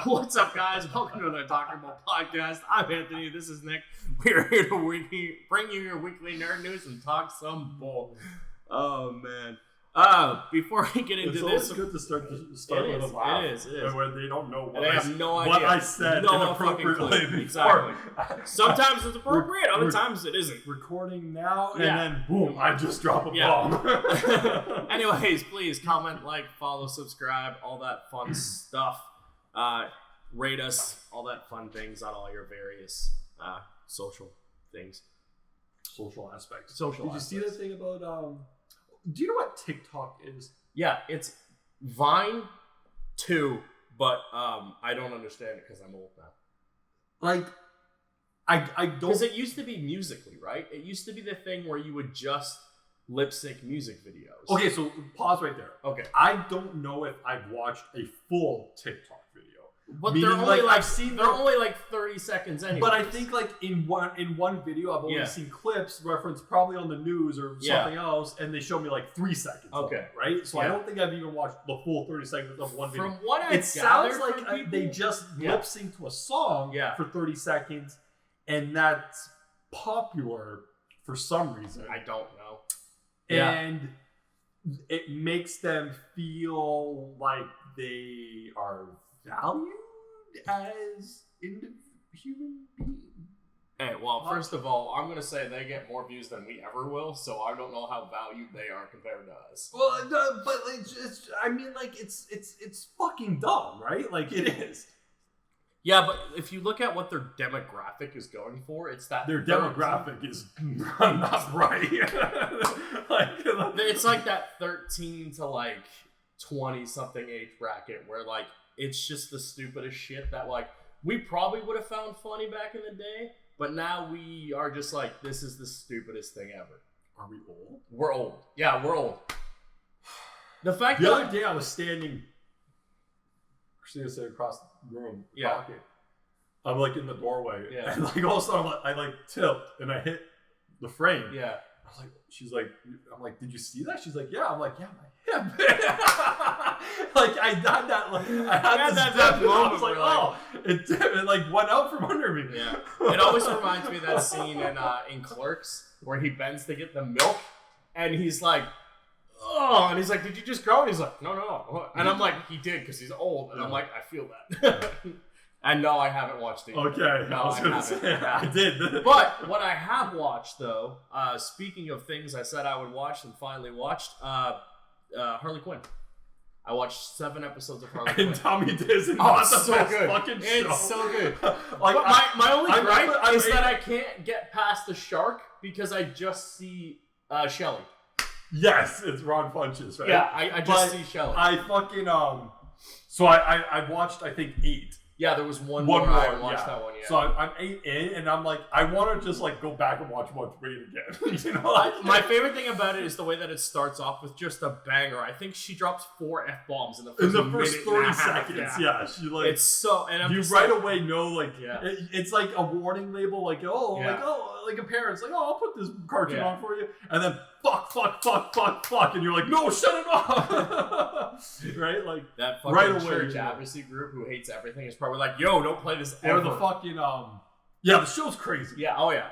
What's up, guys? Welcome to the TalkingBull podcast. I'm Anthony. This is Nick. We're here to bring you your weekly nerd news and talk some bull. Oh man. Before we get into this, it's good to start with a laugh. It is. Where they don't know what they have no idea what I said inappropriately before. Exactly. Sometimes it's appropriate, other times it isn't. Recording now, and then boom, I just drop a bomb. Anyways, please comment, like, follow, subscribe, all that fun stuff. Rate us, all that fun things on all your various social things. Social aspects. Did you see that thing about do you know what TikTok is? Yeah, it's Vine 2, but I don't understand it because I'm old now. Like, I don't... Because it used to be Musical.ly, right? It used to be the thing where you would just lip sync music videos. Okay, so pause right there. Okay. I don't know if I've watched a full TikTok video. But they're only only like 30 seconds anyway. But I think like in one video I've only seen clips referenced probably on the news or something else, and they show me like 3 seconds. Okay. Right? So I don't think I've even watched the full 30 seconds of one video. From what I it sounds like they just lip sync to a song for 30 seconds, and that's popular for some reason. I don't know. And it makes them feel like they are valued as human beings. Hey, well, first of all, I'm gonna say they get more views than we ever will, so I don't know how valued they are compared to us. Well, no, but it's I mean, like it's fucking dumb, right? Like it is. Yeah, but if you look at what their demographic is going for, it's that their demographic is not right. It's like that 13 to like 20 something age bracket where like it's just the stupidest shit that like we probably would have found funny back in the day, but now we are just like, this is the stupidest thing ever. Are we old? We're old. Yeah, we're old. The other day I was standing across the room talking. I'm like in the doorway, and like all of a sudden I like tipped and I hit the frame. Yeah. I was like, I'm like, did you see that? She's like, yeah. I'm like, yeah, my hip. Like I had that moment. I was like, it like went out from under me. Yeah. It always reminds me of that scene in Clerks where he bends to get the milk, and he's like, oh, and he's like, did you just grow? And he's like, no. And I'm like, he did because he's old, and I'm like, I feel that. And no, I haven't watched it yet. Okay, no, I was gonna say I did. But what I have watched, though, speaking of things I said I would watch and finally watched, Harley Quinn. I watched 7 episodes of Harley Quinn. And Tommy Diz. It's so good. It's so good. Like, but my only gripe is that I can't get past the shark because I just see Shelly. Yes, it's Ron Funches, right? Yeah, I just see Shelly. I fucking so I watched I think 8. Yeah, there was one more. I watched that one. Yeah. So I'm 8 in, and I'm like, I want to just like go back and watch 1 3 again. You know, like, my favorite thing about it is the way that it starts off with just a banger. I think she drops 4 F-bombs in the first 30 seconds. Yeah, she like it's so, and I'm you just right like, away know like it's like a warning label, like like a parent's like, I'll put this cartoon on for you, and then fuck, and you're like, no, shut it off. Right, like that fucking church advocacy group who hates everything is probably like, yo, don't play this ever. Or the fucking the show's crazy. Yeah, oh yeah.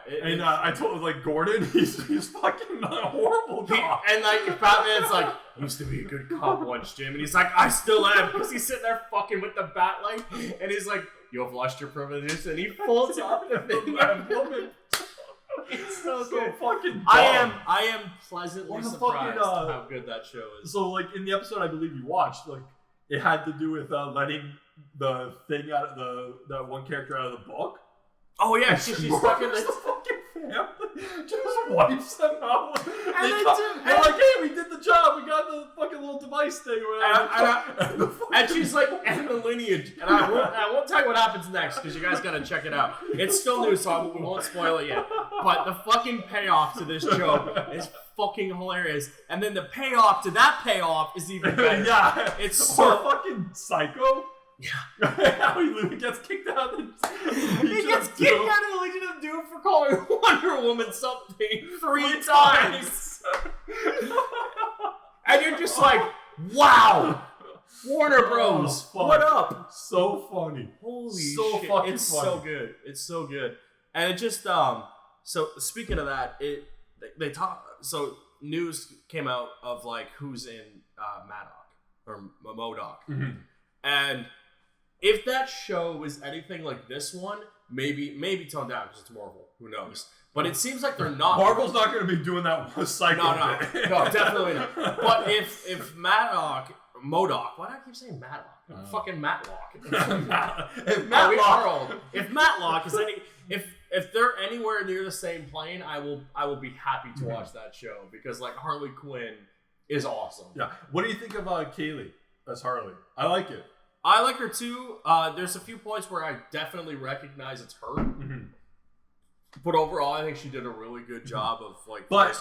I told like Gordon, he's fucking a horrible cop. And like Batman's like, used to be a good cop once, Jim, and he's like, I still am, because he's sitting there fucking with the bat light, and he's like, you have lost your privileges, and he folds off the thing. It's so good. Fucking dumb. I am pleasantly surprised how good that show is. So like in the episode I believe you watched, like it had to do with letting the thing out of that one character out of the book. Oh yeah, she's stuck in the fucking family. Just wipes them out. And like, hey, we did the job. We got the fucking little device thing or whatever. And she's like, and the lineage. And I won't tell you what happens next because you guys gotta check it out. It's still new, so we won't spoil it yet. But the fucking payoff to this joke is fucking hilarious. And then the payoff to that payoff is even better. Yeah. It's so fucking psycho. Yeah. How he gets kicked out of He gets kicked out of the Legion of Doom for calling Wonder Woman something 3 times. And you're just like, wow. Warner Bros. What up? So funny. Holy so shit. Fucking it's funny. so good. It's so good. And it just so speaking of that, they talk so news came out of like who's in Maddock or MODOK. Mm-hmm. And if that show is anything like this one, maybe toned down because it's Marvel. Who knows? But it seems like they're not. Marvel's not going to be doing that one cycle. No, definitely not. But if MODOK, why do I keep saying Maddock? Fucking Matlock. If Matlock is if they're anywhere near the same plane, I will be happy to watch that show because like Harley Quinn is awesome. Yeah. What do you think of Kaylee as Harley? I like it. I like her too. There's a few points where I definitely recognize it's her. Mm-hmm. But overall, I think she did a really good job of like. But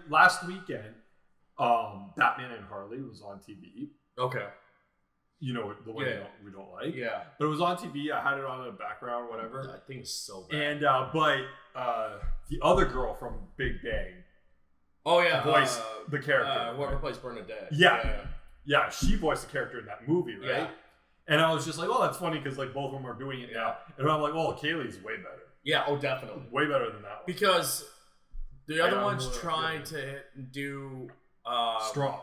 last weekend, Batman and Harley was on TV. Okay. You know the one we don't like. Yeah. But it was on TV. I had it on in the background, whatever. I think it's so bad. And but the other girl from Big Bang. Oh yeah. Voiced the character. Whoever plays Bernadette. Yeah, she voiced the character in that movie, right? Yeah. And I was just like, oh, that's funny because like both of them are doing it now. And I'm like, oh, Kaylee's way better. Yeah, oh, definitely. Way better than that one. Because the other one's trying to do... Strong.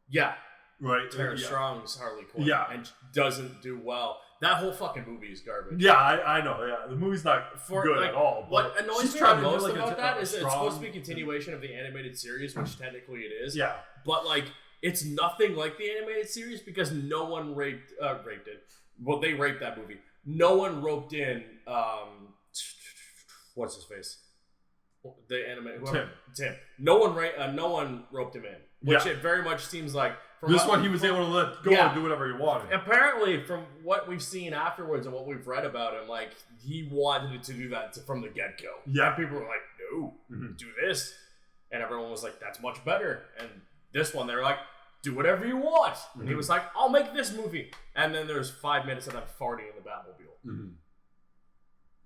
Yeah. Right. Tara Strong's Harley Quinn. Yeah. And doesn't do well. That whole fucking movie is garbage. Yeah, I know. Yeah, the movie's not good at all. What annoys me the most about that is it's supposed to be a continuation of the animated series, which technically it is. Yeah. But like, it's nothing like the animated series because no one raped it. Well, they raped that movie. No one roped in... what's his face? The anime. Tim. No one roped him in. Which it very much seems like... He was able to let go and do whatever he wanted. Apparently, from what we've seen afterwards and what we've read about him, like, he wanted to do that from the get-go. Yeah. And people were like, no, do this. And everyone was like, that's much better. And this one, they were like, do whatever you want. And he was like, I'll make this movie. And then there's 5 minutes of them farting in the Batmobile. Mm-hmm.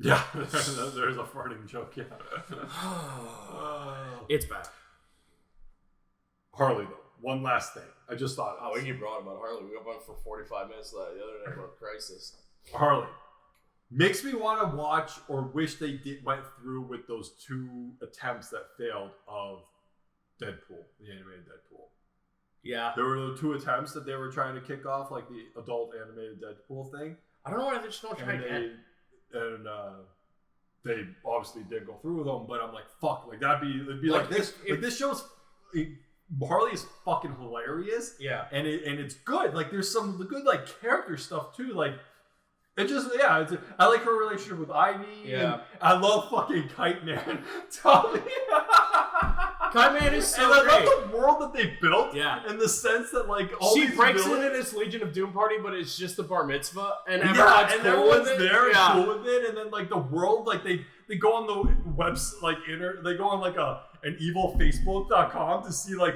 Yeah, there's a farting joke, yeah. It's bad. Harley, though. One last thing. I just thought. Oh, we keep on about Harley. We went on for 45 minutes the other day about Crisis. Harley. Makes me want to watch or wish they went through with those 2 attempts that failed of Deadpool, the animated Deadpool. Yeah. There were the 2 attempts that they were trying to kick off, like the adult animated Deadpool thing. I don't know why they just don't try again. And they obviously did go through with them, but I'm like, fuck, like it'd be like this. Like this show's Harley is fucking hilarious. Yeah, and it's good. Like there's some good like character stuff too. Like it just I like her relationship with Ivy. Yeah, and I love fucking Kite Man. Tommy. Kite Man is so and great. I love the world that they built. Yeah, in the sense that like all she these breaks villains, in this Legion of Doom party, but it's just the bar mitzvah, and everyone's there and cool with it. And then like the world, like they go on the website, like they go on like an evil Facebook.com to see like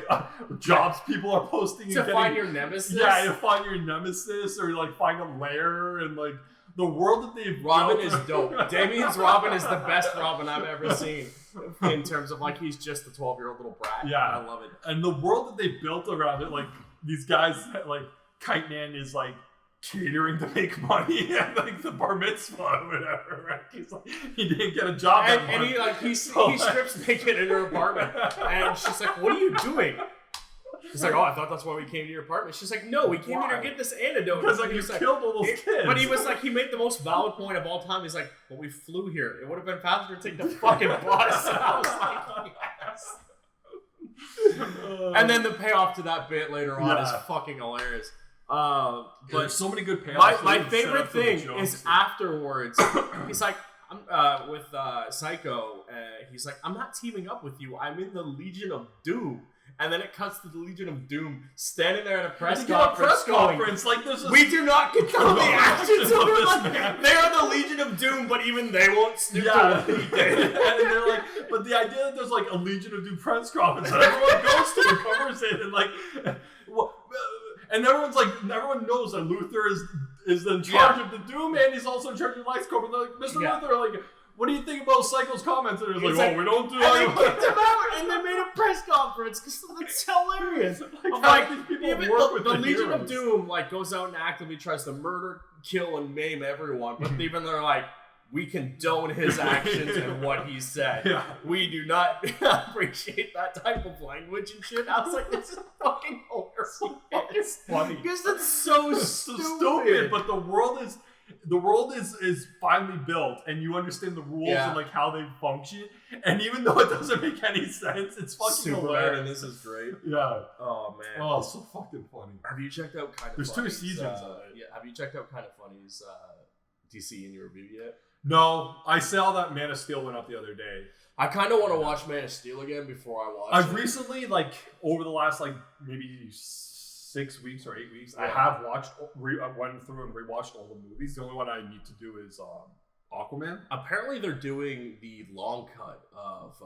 jobs people are posting to find your nemesis. Yeah, to find your nemesis or like find a lair and like the world that they've Robin built. is dope. Damien's Robin is the best Robin I've ever seen in terms of like he's just a 12-year-old little brat. Yeah, I love it. And the world that they built around it, like these guys, like Kite Man is like catering to make money at like the bar mitzvah or whatever, right? He's like, he didn't get a job and he strips naked in her apartment, and she's like, "What are you doing?" He's like, "Oh, I thought that's why we came to your apartment." She's like, "No, we came here to get this antidote." Because like you killed all those kids. But he was like, he made the most valid point of all time. He's like, "Well, we flew here. It would have been faster to take the fucking bus." And I was like, "Yes." And then the payoff to that bit later on is fucking hilarious. But there's so many good payoffs. My favorite thing is afterwards. He's like, I'm with Psycho. He's like, I'm not teaming up with you. I'm in the Legion of Doom. And then it cuts to the Legion of Doom standing there at a press conference. Like this is, we do not condone the actions of it. Like, they are the Legion of Doom, but even they won't stoop to what he did. And they're like, but the idea that there's like a Legion of Doom press conference that everyone goes to and covers it, and like, and everyone knows that Luther is in charge of the Doom, and he's also in charge of Lights Corp. And they're like, Mr. Luther, like, what do you think about Psycho's comments? And He's like, we don't do and they that. kicked him out, and they made a press conference because it's hilarious. Like, these people even work with the Legion heroes. of Doom like goes out and actively tries to murder, kill, and maim everyone, but even they're like, we condone his actions and what he said. Yeah. We do not appreciate that type of language and shit. I was like, this is fucking hilarious. It's funny. Because it's so stupid. But the world is finally built, and you understand the rules and like how they function. And even though it doesn't make any sense, it's fucking Superman, hilarious. and this is great. Yeah. Oh man. Oh, it's so fucking funny. Have you checked out Kind of There's Funny's, 2 seasons of it. Yeah. Have you checked out Kind of Funny's DC in your review yet? No, I saw that Man of Steel went up the other day. I kind of want to watch Man of Steel again before I watch I've it. recently, like, over the last, like, maybe 6 weeks or 8 weeks, Yeah. I have went through and rewatched all the movies. The only one I need to do is Aquaman. Apparently, they're doing the long cut of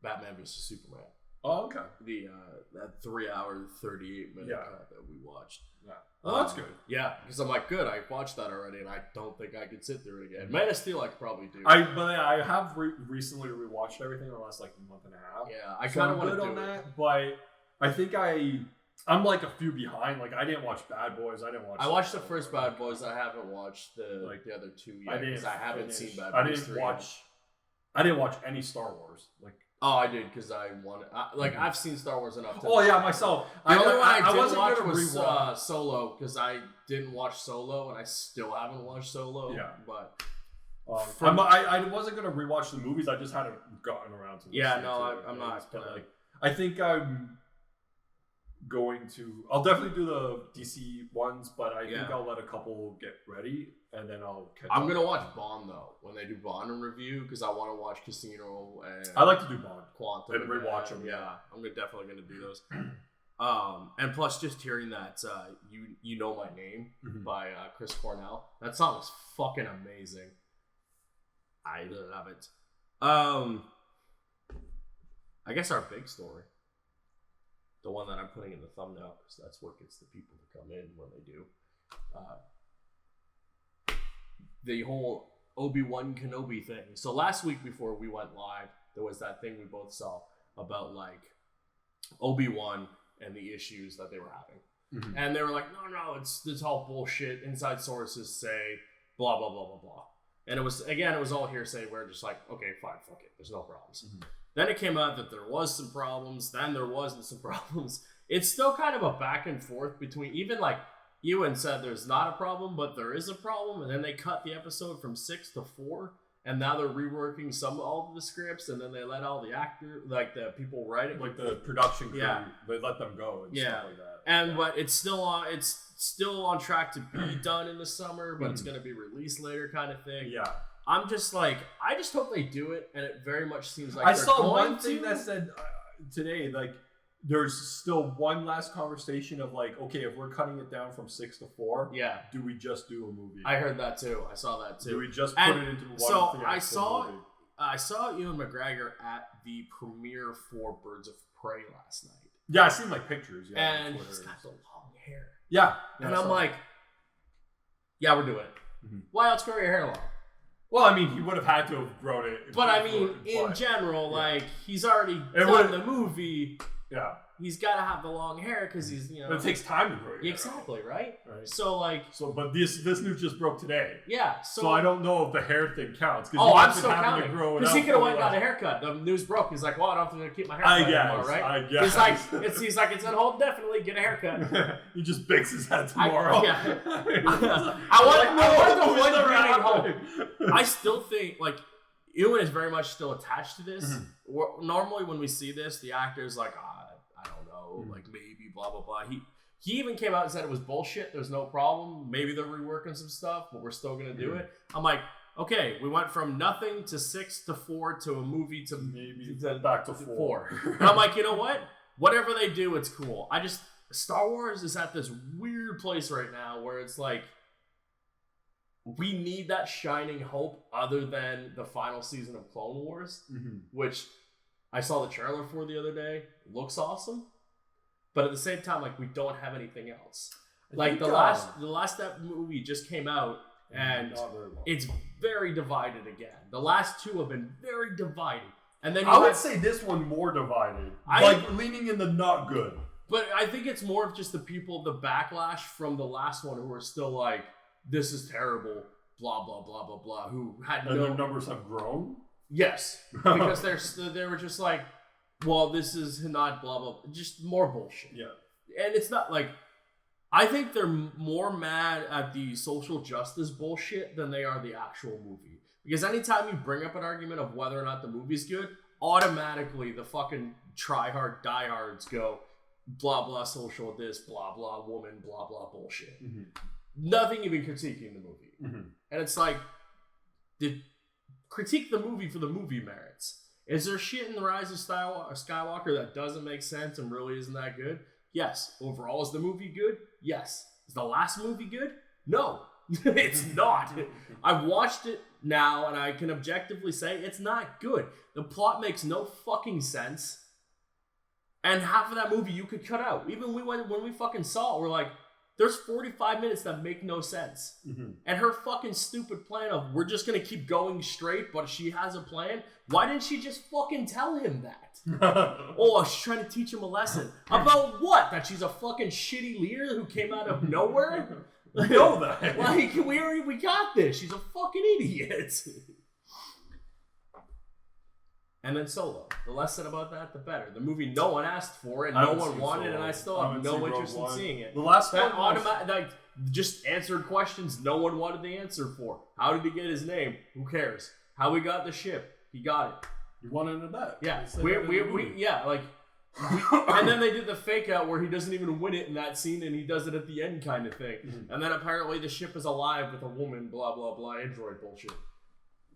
Batman vs Superman. Oh, okay. The that 3 hour 38-minute cut that we watched. Yeah. Oh, that's good. Yeah, because I'm like, good. I watched that already, and I don't think I could sit through it again. Man of Steel, I could probably do. But I have recently rewatched everything in the last like month and a half. Yeah, I kind of want to do on it. that, but I think I'm like a few behind. Like I didn't watch Bad Boys. I watched the first Bad Boys. I haven't watched the other 2 yet because I haven't seen Bad Boys 3 yet. I didn't watch any Star Wars. Like. Oh, I did because I wanted. I've seen Star Wars enough. Oh yeah, myself. The only one I wasn't watch gonna was rewatch. Solo because I didn't watch Solo and I still haven't watched Solo. Yeah, but I wasn't gonna rewatch the movies. I just hadn't gotten around to. Yeah, no, I'm not gonna. Like, I think I'm going to. I'll definitely do the DC ones, but I think I'll let a couple get ready and then I'll catch up. I'm gonna watch Bond though when they do Bond in review because I want to watch Casino and I like to do Bond, Quantum and rewatch them. Yeah, I'm definitely gonna do those. And plus, just hearing that "You Know My Name" by Chris Cornell, that song is fucking amazing. I love it. I guess our big story, the one that I'm putting in the thumbnail, because that's what gets the people to come in when they do. The whole Obi-Wan Kenobi thing. So last week before we went live, there was that thing we both saw about like Obi-Wan and the issues that they were having. And they were like, no, it's all bullshit. Inside sources say blah, blah, blah, blah, blah. And it was all hearsay. We're just like, okay, fine, fuck it. There's no problems. Then it came out that there was some problems. Then there wasn't some problems. It's still kind of a back and forth between, even like Ewan said there's not a problem, but there is a problem. And then they cut the episode from 6 to 4. And now they're reworking all of the scripts. And then they let all the actors, like the people writing. Like the production crew, they let them go and stuff like that. And but it's still on track to be done in the summer, but it's going to be released later kind of thing. Yeah. I'm just like, I just hope they do it, and it very much seems like I they're saw going one thing that said today, like, there's still one last conversation of like, okay, if we're cutting it down from 6 to 4, do we just do a movie? I heard that too. I saw that too. Do we just put it into one? So I saw Ewan McGregor at the premiere for Birds of Prey last night. Yeah, I seen like pictures. Yeah, and he's got the long hair. Yeah, and I'm like, yeah, we're doing it. Why else grow your hair long? Well, I mean, he would have had to have grown it. But I mean, in general, like, he's already done the movie. Yeah. He's got to have the long hair because he's, you know. But it takes time to grow your hair. Exactly, right? So, like. But this news just broke today. Yeah. So I don't know if the hair thing counts. I'm still counting. Because he could have went and got a haircut. The news broke. He's like, well, I don't have to keep my hair cut anymore, right? I guess. He's like, it's on hold indefinitely. Get a haircut. He just bakes his head tomorrow. I want to go one green home. I still think, like, Ewan is very much still attached to this. Normally, when we see this, the actor's like, I don't know, like maybe blah blah blah. He even came out and said it was bullshit. There's no problem. Maybe they're reworking some stuff, but we're still gonna do it. I'm like, okay, we went from nothing to 6 to 4 to a movie to maybe back to 4. And I'm like, you know what? Whatever they do, it's cool. Star Wars is at this weird place right now where it's like, we need that shining hope other than the final season of Clone Wars, which I saw the trailer for the other day. Looks awesome. But at the same time, like, we don't have anything else. Like, the last movie just came out, and it's very divided again. The last two have been very divided. And then I would say this one more divided. Leaning in the not good. But I think it's more of just the people, the backlash from the last one who are still like, this is terrible, blah, blah, blah, blah, blah, who had and their numbers have grown? Yes. Because they were just like, well, this is not blah, blah, just more bullshit. Yeah. And it's not like, I think they're more mad at the social justice bullshit than they are the actual movie. Because anytime you bring up an argument of whether or not the movie's good, automatically the fucking try-hard, diehards go, blah, blah, social this, blah, blah, woman, blah, blah, bullshit. Mm-hmm. Nothing even critiquing the movie. Mm-hmm. And it's like, critique the movie for the movie merits. Is there shit in The Rise of Skywalker that doesn't make sense and really isn't that good? Yes. Overall, is the movie good? Yes. Is the last movie good? No. It's not. I've watched it now and I can objectively say it's not good. The plot makes no fucking sense. And half of that movie you could cut out. Even when we fucking saw it, we're like, there's 45 minutes that make no sense. Mm-hmm. And her fucking stupid plan of, we're just going to keep going straight, but she has a plan. Why didn't she just fucking tell him that? Oh, she's trying to teach him a lesson. About what? That she's a fucking shitty leader who came out of nowhere? We know that. Like, we got this. She's a fucking idiot. And then Solo. The less said about that, the better. The movie no one asked for and no one wanted, Solo. And I still have no interest in seeing it. The last that one just answered questions no one wanted the answer for. How did he get his name? Who cares? How he got the ship? He got it. You wanted to that. Yeah. And then they did the fake out where he doesn't even win it in that scene and he does it at the end kind of thing. Mm-hmm. And then apparently the ship is alive with a woman, blah, blah, blah, android bullshit.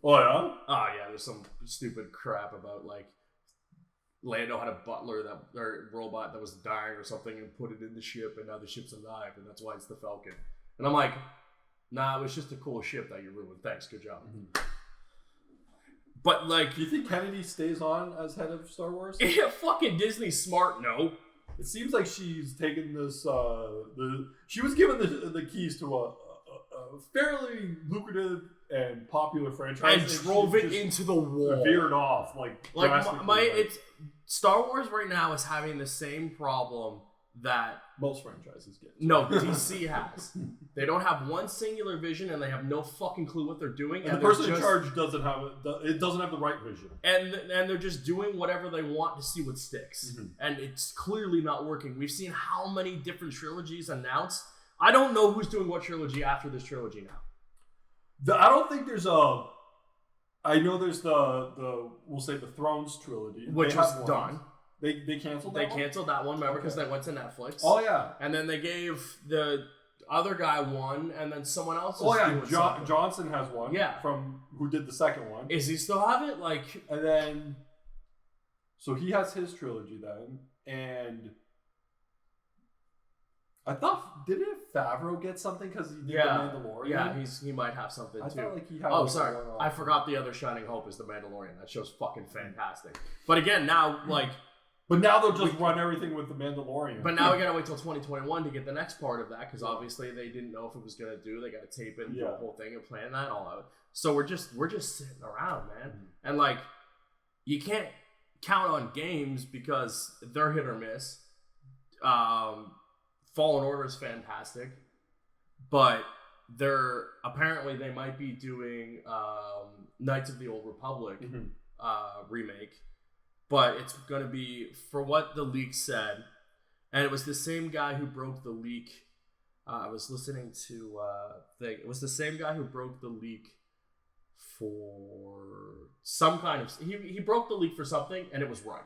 Oh, yeah? Oh, yeah, there's some stupid crap about, like, Lando had a butler or robot that was dying or something and put it in the ship, and now the ship's alive, and that's why it's the Falcon. And I'm like, nah, it was just a cool ship that you ruined. Thanks, good job. Mm-hmm. But, like... Do you think Kennedy stays on as head of Star Wars? Yeah, fucking Disney's smart, no. It seems like she's taken this, she was given the keys to a fairly lucrative and popular franchise and drove it into the wall. Veered off it's Star Wars right now is having the same problem that most franchises get. No, DC has. They don't have one singular vision and they have no fucking clue what they're doing. And the person in charge doesn't have the right vision. And they're just doing whatever they want to see what sticks. Mm-hmm. And it's clearly not working. We've seen how many different trilogies announced. I don't know who's doing what trilogy after this trilogy now. I don't think there's I know there's we'll say the Thrones trilogy, which was done. They canceled. They canceled that one, remember, because they went to Netflix. Oh yeah. And then they gave the other guy one, and then someone else. Johnson has one. Yeah. From who did the second one? Is he still have it? And then, so he has his trilogy then, and. I thought, didn't Favreau get something because he did The Mandalorian? Yeah, he might have something too. I thought like he had. Oh, sorry, I forgot the other shining hope is The Mandalorian. That show's fucking fantastic. But again, now but now they'll just run everything with The Mandalorian. But now we gotta wait till 2021 to get the next part of that because obviously they didn't know if it was gonna do. They gotta tape it and do the whole thing and plan that all out. So we're just sitting around, man, and you can't count on games because they're hit or miss. Fallen Order is fantastic, but they might be doing Knights of the Old Republic remake, but it's going to be, for what the leak said, and it was the same guy who broke the leak. I was listening to it was the same guy who broke the leak for some kind of, he broke the leak for something and it was right.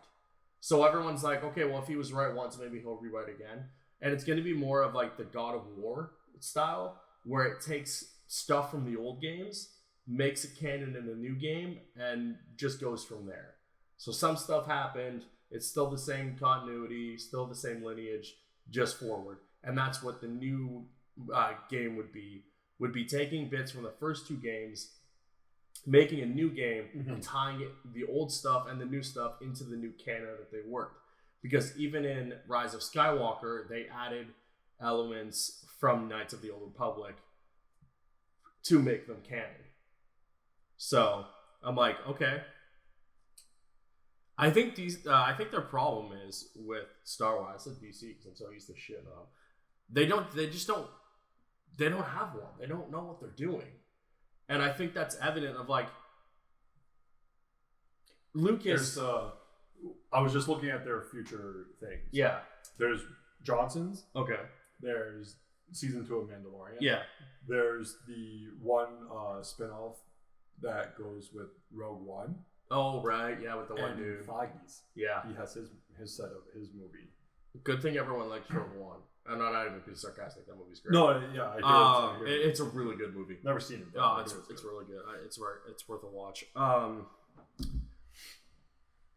So everyone's like, okay, well if he was right once, maybe he'll rewrite again. And it's going to be more of like the God of War style, where it takes stuff from the old games, makes it canon in a new game, and just goes from there. So some stuff happened. It's still the same continuity, still the same lineage, just forward. And that's what the new game would be. Would be taking bits from the first two games, making a new game, and tying the old stuff and the new stuff into the new canon that they worked. Because even in Rise of Skywalker, they added elements from Knights of the Old Republic to make them canon. So I'm like, okay. I think their problem is with Star Wars. I said DC because I'm so used to shit on. They don't have one. They don't know what they're doing. And I think that's evident of like Lucas. I was just looking at their future things. Yeah. There's Johnson's. Okay. There's season 2 of Mandalorian. Yeah. There's the one spinoff that goes with Rogue One. Oh right, yeah, with the one and dude. Feige's. Yeah. He has his set of his movie. Good thing everyone likes Rogue One. I'm not even being sarcastic. That movie's great. No, yeah, I hear it. It's a really good movie. Never seen it. Oh, it's really good. It's worth a watch.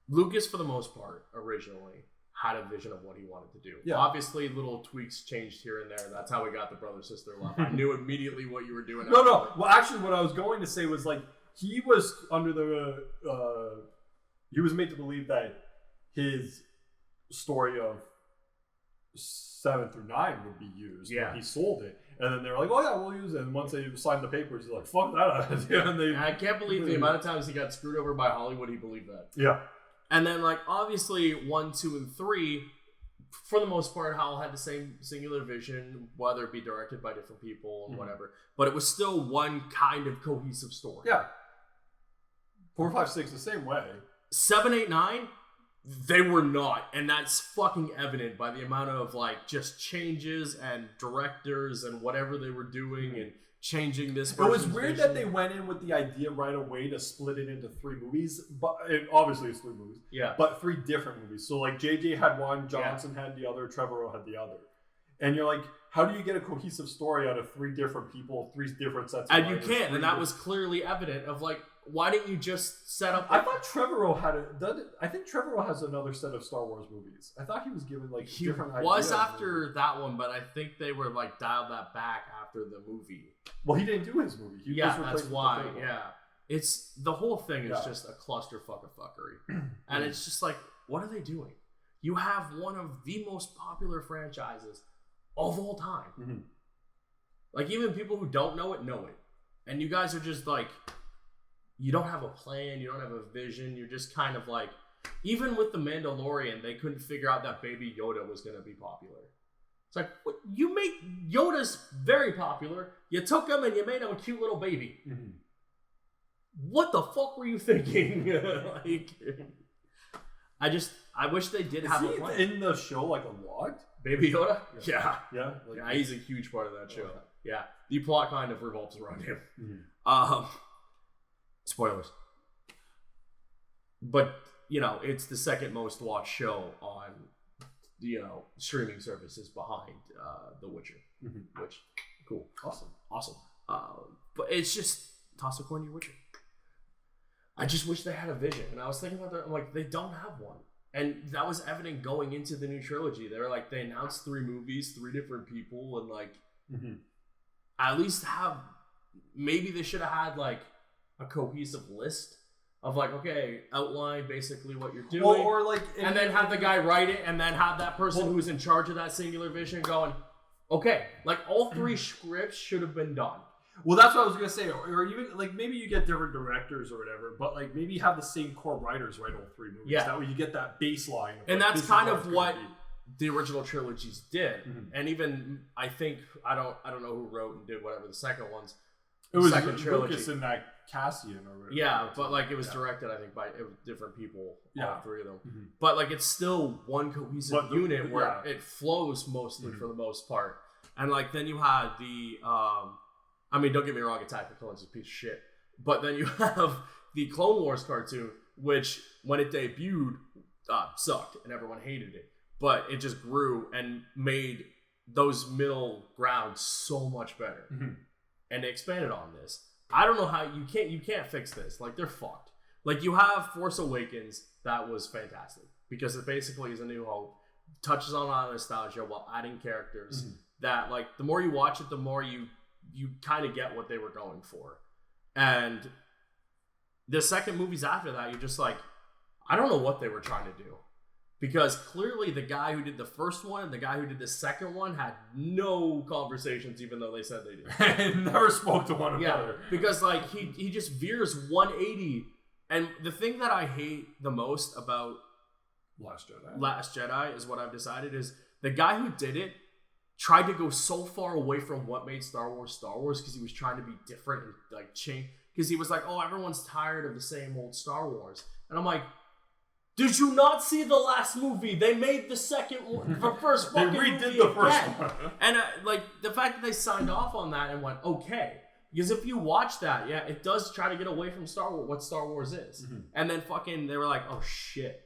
Lucas, for the most part, originally had a vision of what he wanted to do. Yeah. Obviously, little tweaks changed here and there. That's how we got the brother-sister love. I knew immediately what you were doing. No. Well, actually, what I was going to say was like he was under the he was made to believe that his story of 7 through 9 would be used. Yeah. He sold it. And then they're like, oh yeah, we'll use it. And once they signed the papers, he's like, fuck that idea. And I can't believe the amount of times he got screwed over by Hollywood, he believed that. Yeah. And then, like, obviously, 1, 2, and 3, for the most part, Howell had the same singular vision, whether it be directed by different people and whatever. But it was still one kind of cohesive story. Yeah. 4, 5, 6, the same way. 7, 8, 9, they were not. And that's fucking evident by the amount of, like, just changes and directors and whatever they were doing and changing this. It was weird that they went in with the idea right away to split it into 3 movies, but obviously it's 3 movies. Yeah. But 3 different movies. So like JJ had one, Johnson had the other, Trevorrow had the other. And you're like, how do you get a cohesive story out of 3 different people, 3 different sets of And you can't, and that was clearly evident of like, why didn't you just set up? I thought Trevorrow I think Trevorrow has another set of Star Wars movies. I thought he was given like different ideas. He was after that one, but I think they were like dialed that back after the movie. Well, he didn't do his movie. He just that's why. Yeah, it's the whole thing is just a clusterfuck of fuckery, and it's just like, what are they doing? You have one of the most popular franchises of all time. Mm-hmm. Like even people who don't know it, and you guys are just like, you don't have a plan, you don't have a vision. You're just kind of like, even with the Mandalorian, they couldn't figure out that Baby Yoda was going to be popular. It's like, what, you make Yoda's very popular. You took him and you made him a cute little baby. Mm-hmm. What the fuck were you thinking? Like, I wish they did have a plan. In the show like a lot? Baby Yoda? Yeah. Yeah, he's a huge part of that show. Okay. Yeah, the plot kind of revolves around him. Mm-hmm. Spoilers. But, it's the second most watched show on, streaming services behind The Witcher. Mm-hmm. Which, cool. Awesome. But it's just, toss a coin to your Witcher. I just wish they had a vision. And I was thinking about that. I'm like, they don't have one. And that was evident going into the new trilogy. They were like, they announced 3 movies, 3 different people, and like, at least maybe they should have had like a cohesive list of like, okay, outline basically what you're doing, or like, and then have the guy write it, and then have that person who's in charge of that singular vision going, okay, like all 3 scripts should have been done. Well, that's what I was gonna say, or even like maybe you get different directors or whatever, but like maybe have the same core writers write all 3 movies. Yeah, that way you get that baseline. And that's kind of what the original trilogies did. And even I think I don't know who wrote and did whatever the second ones. It was second trilogy. Lucas and that Cassian or whatever. Yeah, but like it was directed, I think, by different people. All 3 of them. But like it's still one cohesive unit where it flows mostly for the most part. And like then you had the I mean, don't get me wrong, Attack of the Clones is a piece of shit. But then you have the Clone Wars cartoon, which when it debuted sucked and everyone hated it. But it just grew and made those middle ground so much better. And they expanded on this. I don't know how you can't fix this. Like they're fucked. Like you have Force Awakens, that was fantastic because it basically is a New Hope, touches on a lot of nostalgia while adding characters that like the more you watch it, the more you kind of get what they were going for. And the second movies after that, you're just like, I don't know what they were trying to do. Because clearly the guy who did the first one and the guy who did the second one had no conversations, even though they said they did. Never spoke to one another. Because like he just veers 180. And the thing that I hate the most about Last Jedi is what I've decided is the guy who did it tried to go so far away from what made Star Wars because he was trying to be different and like change. Because he was like, oh, everyone's tired of the same old Star Wars. And I'm like, did you not see the last movie? They made the second one, the first fucking movie They redid the first again. one. And like the fact that they signed off on that and went, okay. Because if you watch that, yeah, it does try to get away from Star Wars, what Star Wars is. Mm-hmm. And then fucking, they were like, oh shit,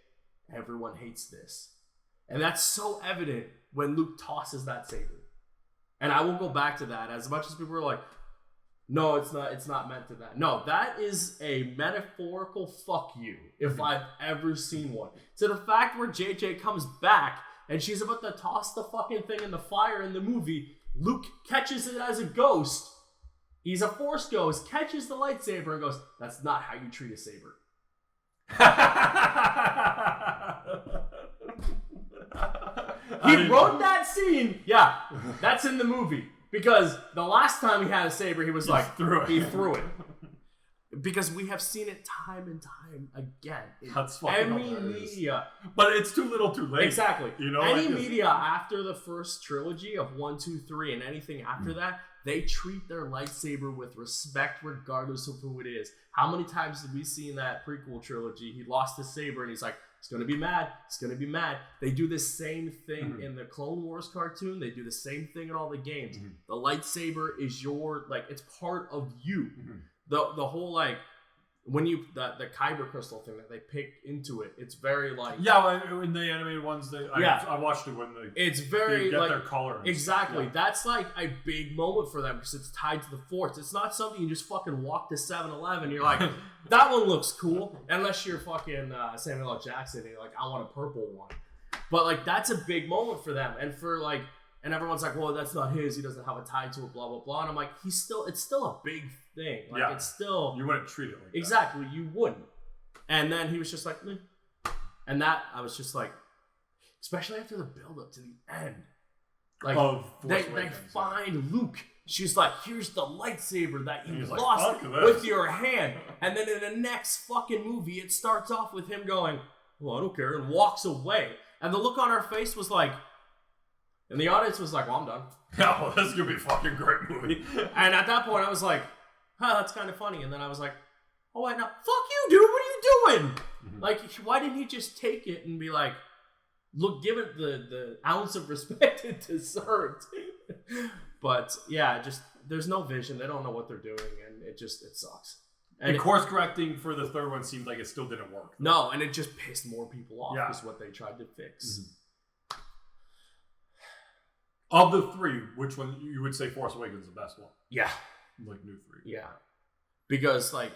everyone hates this. And that's so evident when Luke tosses that saber. And I will go back to that as much as people are like, no, it's not meant to that. No, that is a metaphorical fuck you if I've ever seen one. To the fact where JJ comes back and she's about to toss the fucking thing in the fire in the movie, Luke catches it as a ghost. He's a Force ghost, catches the lightsaber and goes, that's not how you treat a saber. He wrote that scene. Yeah, that's in the movie. Because the last time he had a saber, he was he threw it. Because we have seen it time and time again. That's fucking hilarious. Media. But it's too little too late. Exactly. You know, any media after the first trilogy of 1, 2, 3 and anything after that, they treat their lightsaber with respect regardless of who it is. How many times did we see in that prequel trilogy, he lost his saber and he's like, he's going to be mad. He's going to be mad. They do the same thing in the Clone Wars cartoon. They do the same thing in all the games. The lightsaber is your, like, it's part of you. The whole, like, when you, the Kyber crystal thing that they pick into it, it's very, like... Yeah, in the animated ones, I watched it when it's very, they get like, their color. Exactly. Yeah. That's, like, a big moment for them because it's tied to the Force. It's not something you just fucking walk to 7-Eleven. You're like, that one looks cool. Unless you're fucking Samuel L. Jackson and you're like, I want a purple one. But, like, that's a big moment for them. And for, like... And everyone's like, well, that's not his. He doesn't have a tie to it, blah, blah, blah. And I'm like, it's still a big thing. Like, it's still... You wouldn't treat it like that. Exactly. You wouldn't. And then he was just like, meh. And that, I was just like, especially after the build-up to the end. Like, they find Luke. She's like, here's the lightsaber that you lost with your hand. And then in the next fucking movie, it starts off with him going, well, I don't care, and walks away. And the look on her face was like... And the audience was like, well, I'm done. Yeah, well, this is going to be a fucking great movie. And at that point, I was like, huh, that's kind of funny. And then I was like, oh, wait, no, fuck you, dude. What are you doing? Like, why didn't he just take it and be like, look, give it the ounce of respect it deserved? But, yeah, just, there's no vision. They don't know what they're doing. And it sucks. And course correcting for the third one seemed like it still didn't work. No, and it just pissed more people off is what they tried to fix. Of the three, which one you would say Force Awakens is the best one? Yeah. Like new 3. Yeah. Because like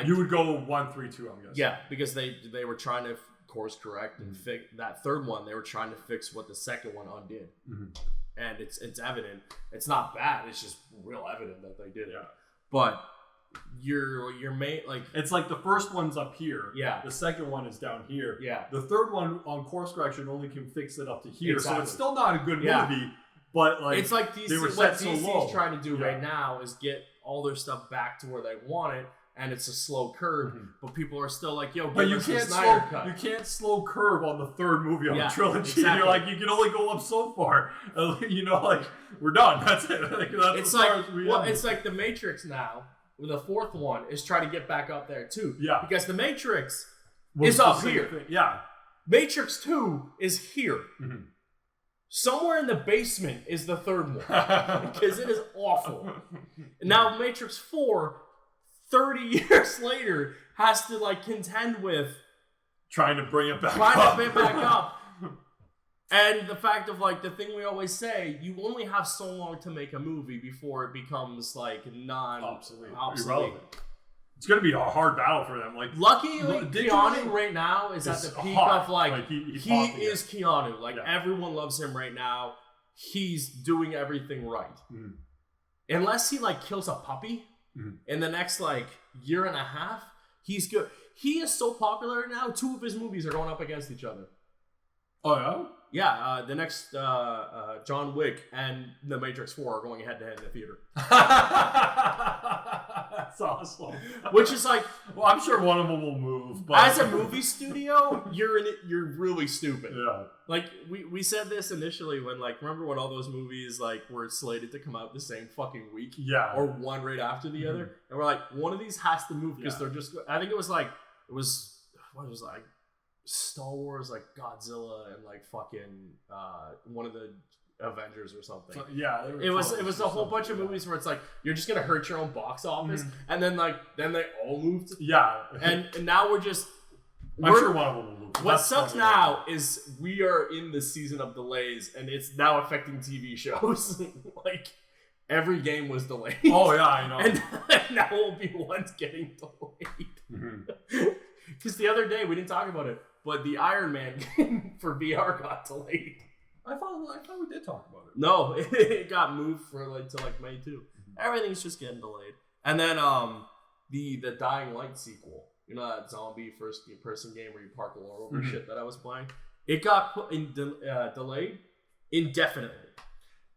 you would go 1, 3, 2, I'm guessing. Yeah, because they were trying to course correct and fix that third one. They were trying to fix what the second one undid. And it's evident. It's not bad. It's just real evident that they did it. But your mate, like, it's like the first one's up here. Yeah. The second one is down here. Yeah. The third one on course correction only can fix it up to here. Exactly. So it's still not a good movie. But like, it's like DC, they were what set DC's so low. Trying to do right now is get all their stuff back to where they want it, and it's a slow curve. But people are still like, "Yo, give us the Snyder cut." You can't slow curve on the third movie on the trilogy. Exactly. You're like, you can only go up so far. You know, like, we're done. That's it. It's like it's like the Matrix now. The fourth one is trying to get back up there too. Yeah, because the Matrix is up here. Thing. Yeah, Matrix 2 is here. Somewhere in the basement is the third one. Because it is awful. Now Matrix 4, 30 years later, has to like contend with trying to bring it back up. And the fact of like the thing we always say, you only have so long to make a movie before it becomes like obsolete. Irrelevant. It's going to be a hard battle for them. Like, luckily, Keanu right now is at the peak of like he is Keanu. Like everyone loves him right now. He's doing everything right. Unless he like kills a puppy in the next like year and a half, he's good. He is so popular now. 2 of his movies are going up against each other. Oh yeah. Yeah, the next John Wick and The Matrix 4 are going head to head in the theater. That's awesome. Which is like, well, I'm sure one of them will move. But as a movie studio, you're really stupid. Yeah. Like we said this initially when remember when all those movies were slated to come out the same fucking week? Yeah. Or one right after the other, and we're like, one of these has to move because they're just. I think it was Star Wars, Godzilla, and fucking one of the Avengers or something. Yeah, it was a whole bunch of movies where it's you're just gonna hurt your own box office, and then they all moved. Yeah, and now I'm sure one of them will move. What sucks now is we are in the season of delays, and it's now affecting TV shows. Every game was delayed. Oh yeah, I know. And now will be one's getting delayed. Because the other day we didn't talk about it, but the Iron Man game for VR got delayed. I thought we did talk about it. No, it got moved for to May too. Everything's just getting delayed. And then the Dying Light sequel, that zombie first person game where you park all over shit that I was playing, it got put in delayed indefinitely.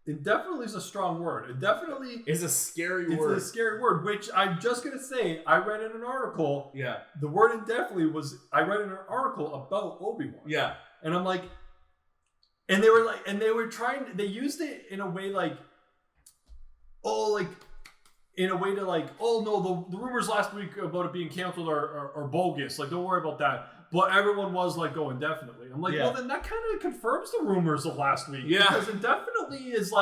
Indefinitely is a strong word. Indefinitely is a scary word. It's a scary word, which I'm just going to say, I read in an article. Yeah. The word indefinitely I read in an article about Obi-Wan. Yeah. And I'm like, they used it in a way oh no, the rumors last week about it being canceled are bogus. Don't worry about that. But everyone was go indefinitely. I'm well, then that kind of confirms the rumors of last week. Yeah. Because indefinitely is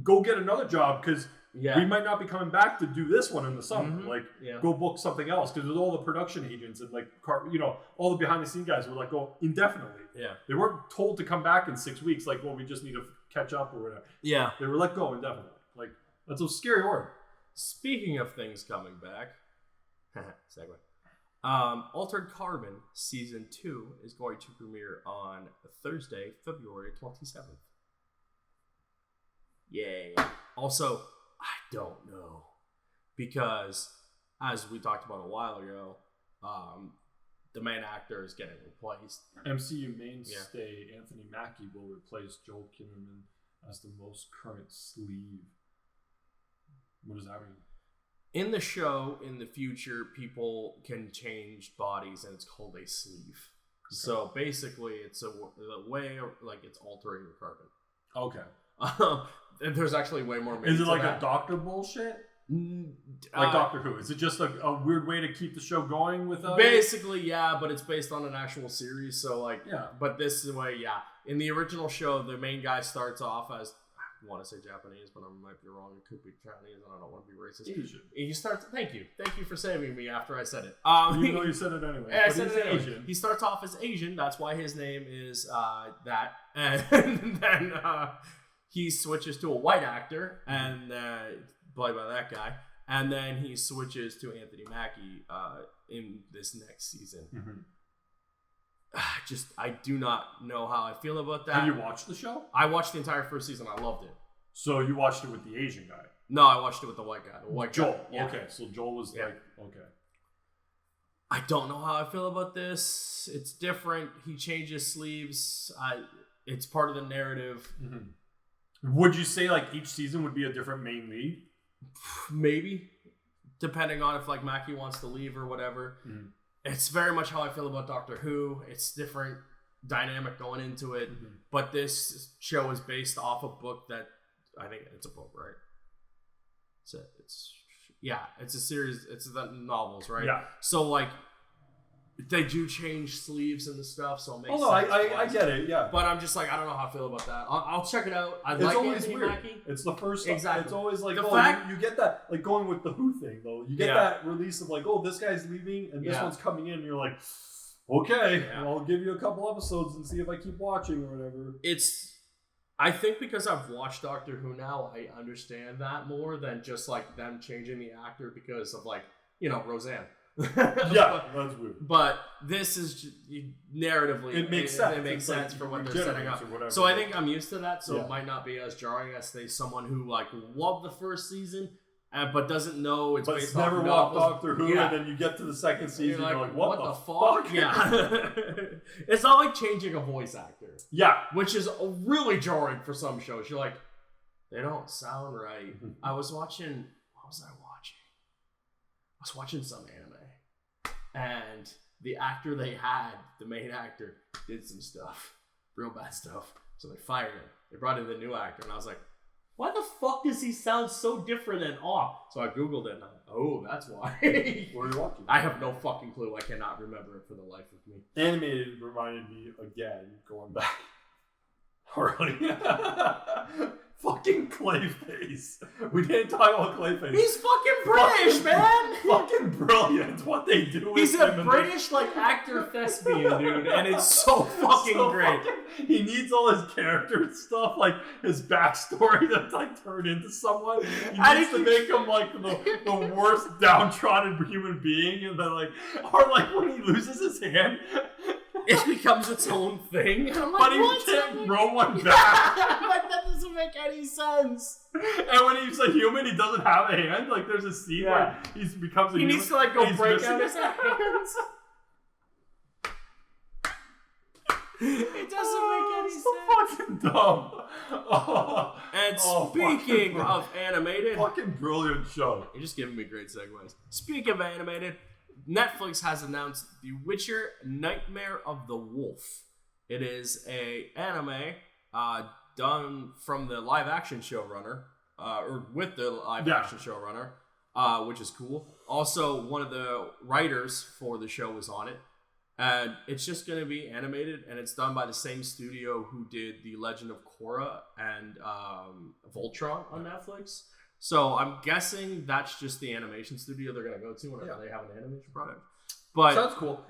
go get another job because we might not be coming back to do this one in the summer. Go book something else because there's all the production agents and all the behind the scenes guys were go indefinitely. Yeah. They weren't told to come back in 6 weeks. Well, we just need to catch up or whatever. Yeah. They were let go indefinitely. That's a scary word. Speaking of things coming back, segue. Altered Carbon Season 2 is going to premiere on Thursday, February 27th. Yay. Also, I don't know. Because, as we talked about a while ago, the main actor is getting replaced. MCU mainstay Anthony Mackie will replace Joel Kinnaman as the most current sleeve. What does that mean? In the show, in the future, people can change bodies, and it's called a sleeve. Okay. So basically, it's a way it's altering the carbon. Okay. There's actually way more. Is it a doctor bullshit? Doctor Who? Is it just a weird way to keep the show going without? Basically, yeah, but it's based on an actual series. So yeah. But this is the way, yeah. In the original show, the main guy starts off as. I want to say Japanese, but I might be wrong. It could be Chinese, and I don't want to be racist. Asian. He starts. Thank you for saving me after I said it. Even though you said it anyway. I said it Asian. He starts off as Asian. That's why his name is that. And then he switches to a white actor and played by that guy. And then he switches to Anthony Mackie in this next season. Mm-hmm. I do not know how I feel about that. Have you watched the show? I watched the entire first season. I loved it. So you watched it with the Asian guy? No, I watched it with the white guy. The white Joel. Guy. Yeah. Okay, so Joel was okay. I don't know how I feel about this. It's different. He changes sleeves. It's part of the narrative. Mm-hmm. Would you say each season would be a different main lead? Maybe, depending on if Mackie wants to leave or whatever. Mm-hmm. It's very much how I feel about Doctor Who. It's different dynamic going into it, but this show is based off a book that I think it's a book, right? It's a series. It's the novels, right? Yeah. So they do change sleeves and the stuff, so it makes sense. I get it, yeah. But I'm just I don't know how I feel about that. I'll check it out. It's always Anthony weird. Mackie. It's the first. Exactly. It's always the fact you get that going with the Who thing though. You get that release of this guy's leaving and this one's coming in. And you're okay, I'll give you a couple episodes and see if I keep watching or whatever. I think because I've watched Doctor Who now, I understand that more than just them changing the actor because of Roseanne. Yeah, that's weird. But this is just, narratively, it makes sense. It makes sense for what they're setting up. So I think I'm used to that. So it might not be as jarring as someone who loved the first season but doesn't know it's but based it's never off watched novels. Doctor Who, and then you get to the second season, you're you're like, what the fuck? Yeah. It's not like changing a voice actor. Yeah. Which is really jarring for some shows. You're like, they don't sound right. I was watching, what was I watching? I was watching some anime. And the actor they had, the main actor, did some stuff. Real bad stuff. So they fired him. They brought in the new actor, and I was like, why the fuck does he sound so different and off? So I Googled it, and I'm like, oh, that's why. What are you watching? I have no fucking clue. I cannot remember it for the life of me. Animated reminded me again, going back. Already. Fucking Clayface. We didn't talk about Clayface. He's fucking British, man! Fucking brilliant. What they do with He's him. a British, like, actor thespian, dude, and it's so fucking great. He needs all his character stuff, like his backstory to like turn into someone. He needs to make him like the worst downtrodden human being, and then like, or like when he loses his hand, it becomes its own thing. I'm like, but he can't grow one back. Like, that doesn't make any sense. And when he's a human, he doesn't have a hand. Like there's a scene where he becomes a human. He needs to like go break out his hand. hands. It doesn't make any sense. So fucking dumb. And speaking of animated, fucking brilliant show. you're just giving me great segues. Speaking of animated, Netflix has announced The Witcher: Nightmare of the Wolf. It is a anime done from the live action showrunner, or with the live action showrunner, which is cool. Also, one of the writers for the show was on it. And it's just going to be animated, and it's done by the same studio who did The Legend of Korra and Voltron on Netflix. So I'm guessing that's just the animation studio they're going to go to whenever they have an animation product. But sounds cool.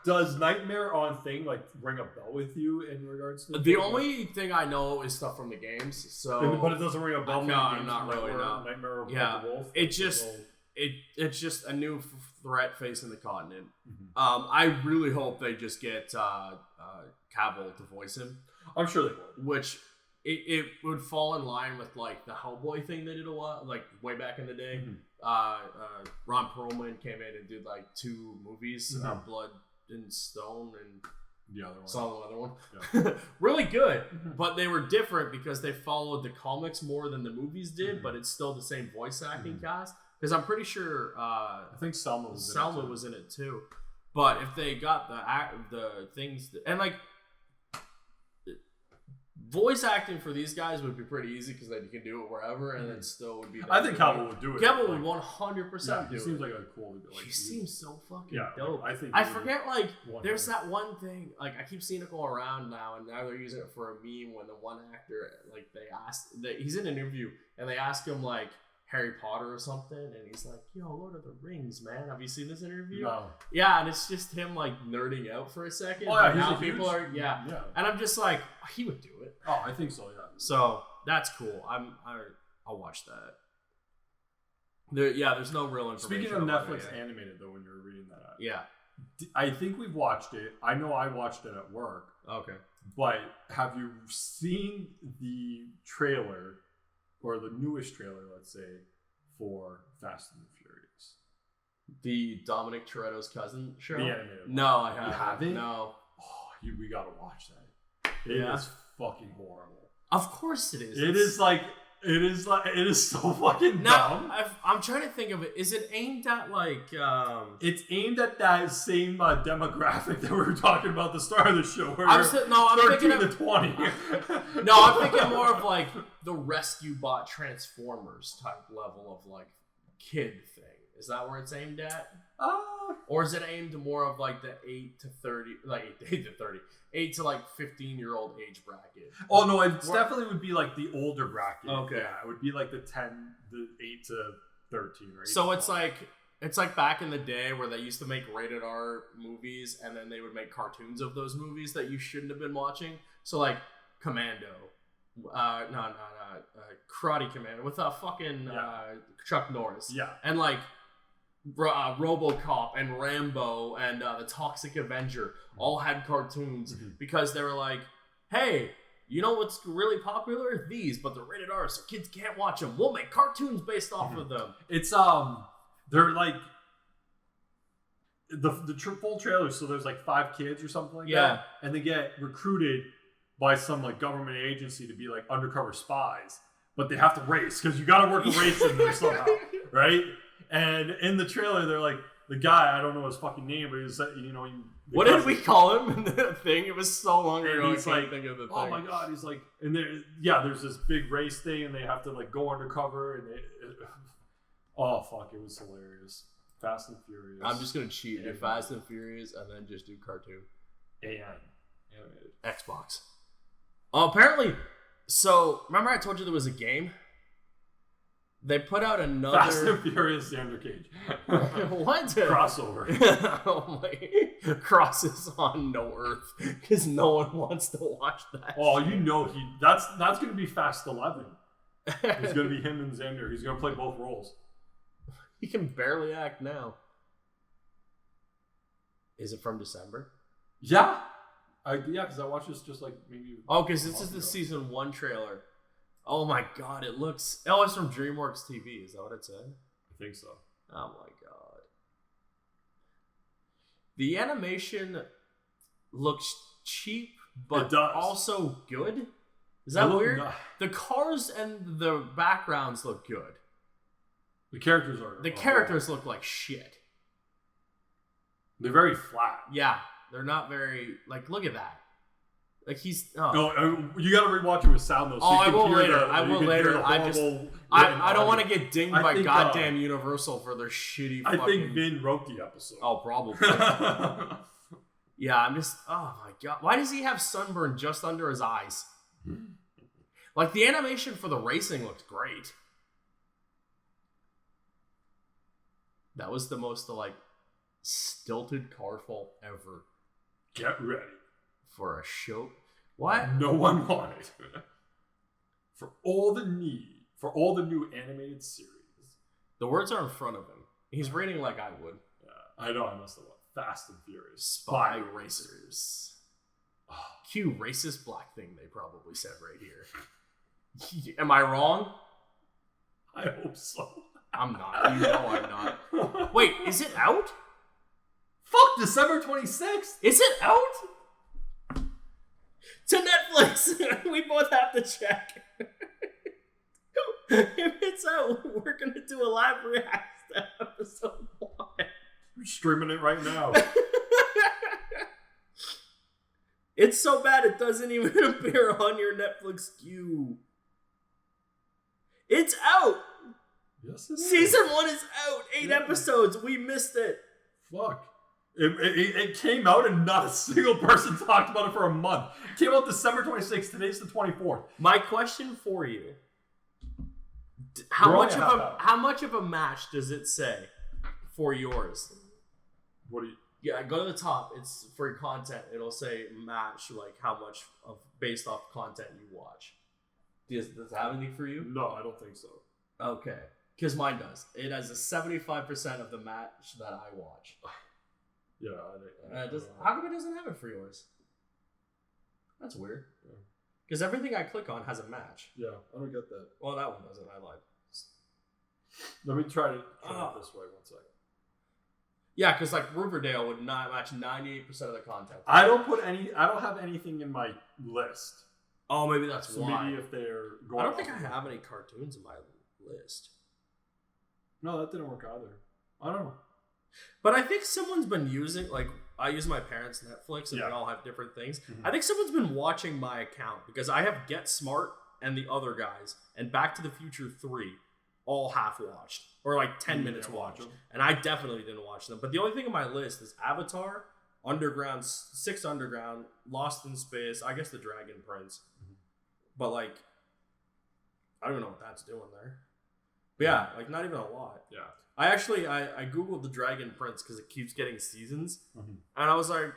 Does Nightmare on Thing like ring a bell with you in regards to the only thing I know is stuff from the games. So, but it doesn't ring a bell. No, not really. No. Nightmare of the Wolf. It's just a new threat facing the continent. I really hope they just get Cavill to voice him. I'm sure they will. Which it would fall in line with like the Hellboy thing they did a while, like way back in the day. Ron Perlman came in and did like 2 movies, Blood and Stone and the other one. Saw the other one. Yeah. Really good, but they were different because they followed the comics more than the movies did, but it's still the same voice acting cast. Because I'm pretty sure I think Selma was in it too. But if they got the things and like voice acting for these guys would be pretty easy because you can do it wherever and then still would be. I think Cavill would do it. Cavill would 100% do it. He seems like a cool. Like, he seems so fucking dope. I forget like there's that one thing like I keep seeing it go around now, and now they're using it for a meme when the one actor like he's in an interview and they ask him like Harry Potter or something, and he's like, yo, Lord of the Rings, man. Have you seen this interview? No. Yeah, and it's just him like nerding out for a second. Oh, yeah, now people are and I'm just like, he would do it. Oh, I think so, yeah. So that's cool. I'll watch that. There's no real information. Speaking of Netflix animated though, when you were reading that, yeah, I think we've watched it. I know I watched it at work. Okay. But have you seen the trailer? Or the newest trailer, let's say, for Fast and the Furious. The Dominic Toretto's cousin show? The animated one. No, I haven't. You haven't? No. Oh, we gotta watch that. It is fucking horrible. Of course it is. It is so fucking dumb. I'm trying to think of it. Is it aimed at like It's aimed at that same demographic that we were talking about at the start of the show. Where I'm 13 thinking to 20. No, I'm thinking more of like the Rescue Bot Transformers type level of like kid thing. Is that where it's aimed at? Or is it aimed more of like the 8 to 30, like 8 to like 15-year-old age bracket? Oh no, it definitely would be like the older bracket. Okay. Yeah, it would be like the 8 to 13, right? So it's like back in the day where they used to make rated R movies and then they would make cartoons of those movies that you shouldn't have been watching. So like Commando, Karate Commando with fucking Chuck Norris. Yeah. And like RoboCop and Rambo and the Toxic Avenger all had cartoons because they were like, hey, you know what's really popular? These, but they're rated R, so kids can't watch them. We'll make cartoons based off of them. It's they're like the full trailer. So there's like 5 kids or something like that, and they get recruited by some like government agency to be like undercover spies, but they have to race because you got to work a race in there somehow, right? And in the trailer, they're like the guy, I don't know his fucking name, but he's what did we call him in the thing? It was so long ago. He's like, think of the thing. Oh my god, he's like, and there's this big race thing, and they have to like go undercover, and oh fuck, it was hilarious. Fast and Furious. I'm just gonna cheat. Do Fast and Furious, and then just do cartoon. And animated. Xbox. Oh, apparently. So remember I told you there was a game. They put out another Fast and Furious Xander Cage. What? Crossover. Oh my! Crosses on no Earth because no one wants to watch that. Oh, that's gonna be Fast 11. It's gonna be him and Xander. He's gonna play both roles. He can barely act now. Is it from December? Yeah. Because I watched this just like maybe. Oh, because this is the season 1 trailer. Oh my god, it looks. Oh, it's from DreamWorks TV. Is that what it said? I think so. Oh my god. The animation looks cheap, but also good. Is that weird? The cars and the backgrounds look good. The characters are. The characters look like shit. They're very flat. Yeah, they're not very look at that. Like he's. Oh. No, you got to rewatch it with sound though. So I will later. I don't want to get dinged by goddamn Universal for their shitty. I think Vin wrote the episode. Oh, probably. Yeah, I'm just. Oh my god! Why does he have sunburn just under his eyes? Like the animation for the racing looked great. That was the most stilted car fault ever. Get ready for a show. What? No one wanted for all the new animated series. The words are in front of him. He's reading like I would. Yeah, I know. I must have won. Fast and Furious. Spy Racers. Oh, cue racist black thing. They probably said right here. Am I wrong? I hope so. I'm not. You know I'm not. Wait, is it out? Fuck, December 26th? Is it out? To Netflix. We both have to check. If it's out, we're going to do a live react to episode 1. We're streaming it right now. It's so bad it doesn't even appear on your Netflix queue. It's out. Yes, it is. Season 1 is out. 8 episodes. We missed it. Fuck. It came out and not a single person talked about it for a month. It came out December 26th. Today's the 24th. My question for you. How much of a match does it say for yours? What do you... Yeah, go to the top. It's for your content. It'll say match, how much of based off content you watch. Does it have anything for you? No, I don't think so. Okay. Because mine does. It has a 75% of the match that I watch. Yeah. How come it doesn't have it for yours? That's weird. Because everything I click on has a match. Yeah, I don't get that. Well, that one doesn't. I lied. Let me try it this way 1 second. Yeah, because Riverdale would not match 98% of the content. I don't have anything in my list. Oh, maybe that's why. Maybe if they're going. I don't think I have any cartoons in my list. No, that didn't work either. I don't know. But I think someone's been using, I use my parents' Netflix, and they all have different things. Mm-hmm. I think someone's been watching my account, because I have Get Smart and the other guys, and Back to the Future 3, all half-watched, or 10 minutes watched. And I definitely didn't watch them. But the only thing on my list is Avatar, Underground, 6 Underground, Lost in Space, I guess The Dragon Prince. Mm-hmm. But, I don't know what that's doing there. But yeah, not even a lot. Yeah. I actually, I Googled The Dragon Prince because it keeps getting seasons. Mm-hmm. And I was like,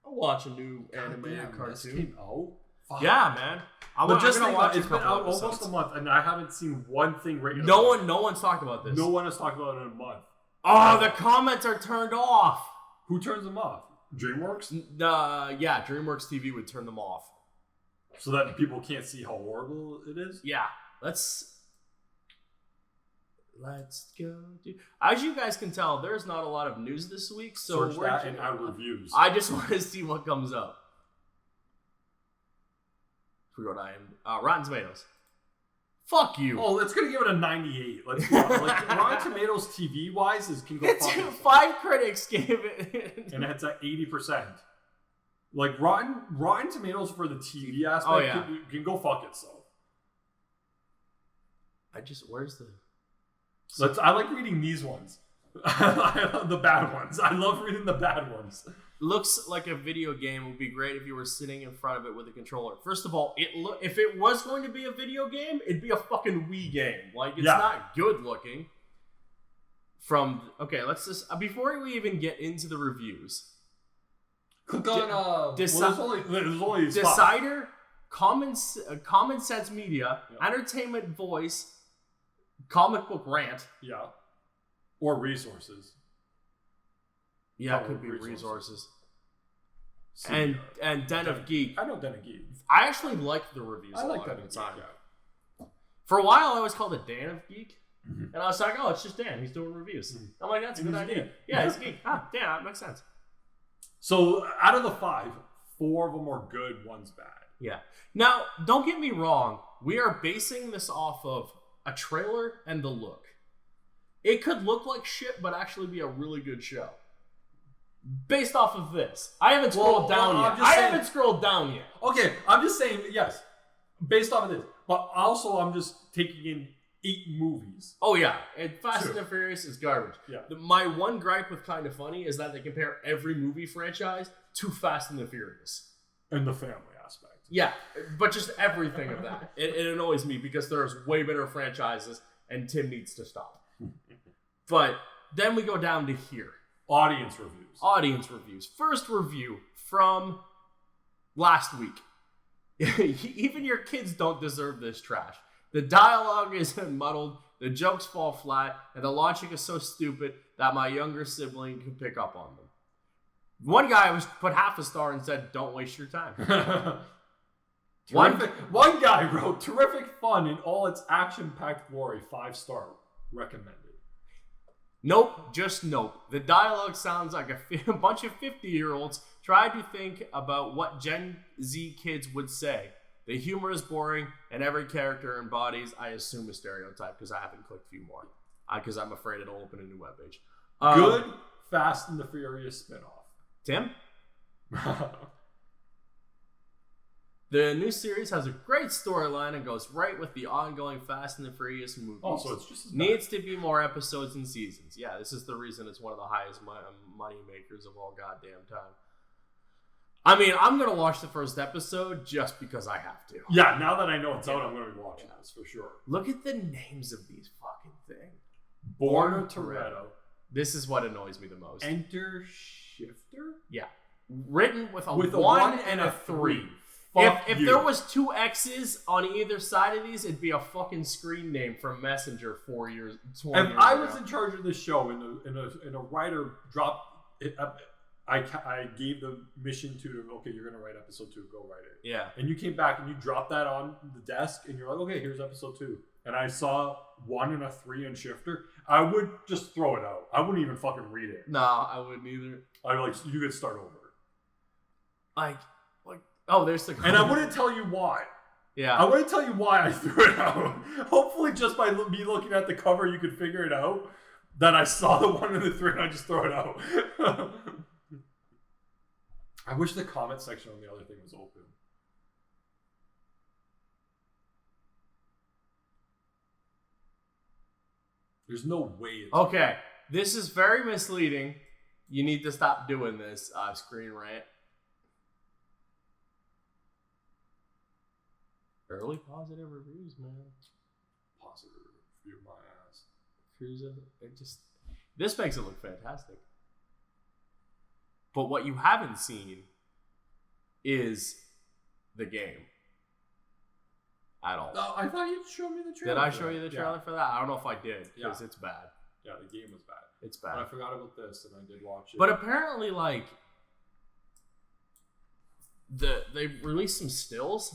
I'll watch a new animated cartoon. This came out? Fuck. Yeah, man. It's been out almost a month, and I haven't seen one thing written. No one's talked about this. No one has talked about it in a month. Oh, the comments are turned off. Who turns them off? DreamWorks? Yeah, DreamWorks TV would turn them off. So that people can't see how horrible it is? Yeah. Let's go. As you guys can tell, there's not a lot of news this week. So Search that and our reviews. I just want to see what comes up. We go to Rotten Tomatoes. Fuck you. Oh, it's gonna give it a 98. Let's go. Like Rotten Tomatoes TV wise can go. It's 5 critics gave it, and it's at 80%. Like Rotten Tomatoes for the TV aspect can go fuck itself. Where's the? I like reading these ones. The bad ones. I love reading the bad ones. Looks like a video game. Would be great if you were sitting in front of it with a controller. First of all, if it was going to be a video game, it'd be a fucking Wii game. Like, it's not good looking. Let's just before we even get into the reviews, click on Decider, Common Sense Media, Entertainment Voice, Comic Book Rant, or Resources. Yeah, it could be resources. And Den of Geek. I know Den of Geek. I actually like the reviews a lot Den of of the time. Geek, For a while, I was called it Dan of Geek. And I was like, oh, it's just Dan. He's doing reviews. I'm like, that's a good idea. Yeah, he's a geek. Dan, that makes sense. So, out of the 5, 4 of them are good, 1's bad. Yeah. Now, don't get me wrong. We are basing this off of a trailer and the look. It could look like shit, but actually be a really good show. Based off of this. I haven't scrolled down yet. I haven't scrolled down yet. Okay, I'm just saying, yes. Based off of this. But also, I'm just taking in 8 movies. Oh, yeah. And Fast and Furious is garbage. Yeah. My one gripe with Kinda Funny is that they compare every movie franchise to Fast and the Furious. And the family aspect. Yeah, but just everything of that. It annoys me because there's way better franchises and Tim needs to stop. But then we go down to here. Audience reviews. First review from last week. Even your kids don't deserve this trash. The dialogue is muddled, the jokes fall flat, and the logic is so stupid that my younger sibling can pick up on them. One guy put half a star and said, "Don't waste your time." One guy wrote, "Terrific fun in all its action-packed glory. 5-star. Recommended." Nope, just nope. The dialogue sounds like a bunch of 50-year-olds tried to think about what Gen Z kids would say. The humor is boring, and every character embodies, I assume, a stereotype, because I haven't clicked a few more. Because I'm afraid it'll open a new webpage. Good Fast and the Furious spinoff. Tim? The new series has a great storyline and goes right with the ongoing Fast and the Furious movies. Oh, so it's just as bad. Needs to be more episodes and seasons. Yeah, this is the reason it's one of the highest money makers of all goddamn time. I mean, I'm going to watch the first episode just because I have to. Yeah, now that I know it's out, I'm going to be watching this for sure. Look at the names of these fucking things. Born of Toretto. This is what annoys me the most. Enter Shifter? Yeah. Written with a 1 and a 3. If there was 2 X's on either side of these, it'd be a fucking screen name from Messenger 4 years. If I was in charge of this show and a writer dropped it, I gave the mission to, okay, you're gonna write episode 2, go write it. Yeah. And you came back and you dropped that on the desk and you're like, okay, here's episode 2. And I saw 1 and a 3 in Shifter, I would just throw it out. I wouldn't even fucking read it. No, I wouldn't either. I'd be like, you could start over. Oh, there's the. And I wouldn't tell you why. Yeah. I wouldn't tell you why I threw it out. Hopefully, just by me looking at the cover, you could figure it out. That I saw the 1 and the 3, and I just throw it out. I wish the comment section on the other thing was open. There's no way it's okay. This is very misleading. You need to stop doing this, Screen Rant. Early positive reviews, man. Positive review, my ass. Cruiser, this makes it look fantastic. But what you haven't seen is the game at all. No, I thought you'd show me the trailer. Did I show you the trailer for that? I don't know if I did, because it's bad. Yeah, the game was bad. It's bad. But I forgot about this, and I did watch it. But apparently, like, they released some stills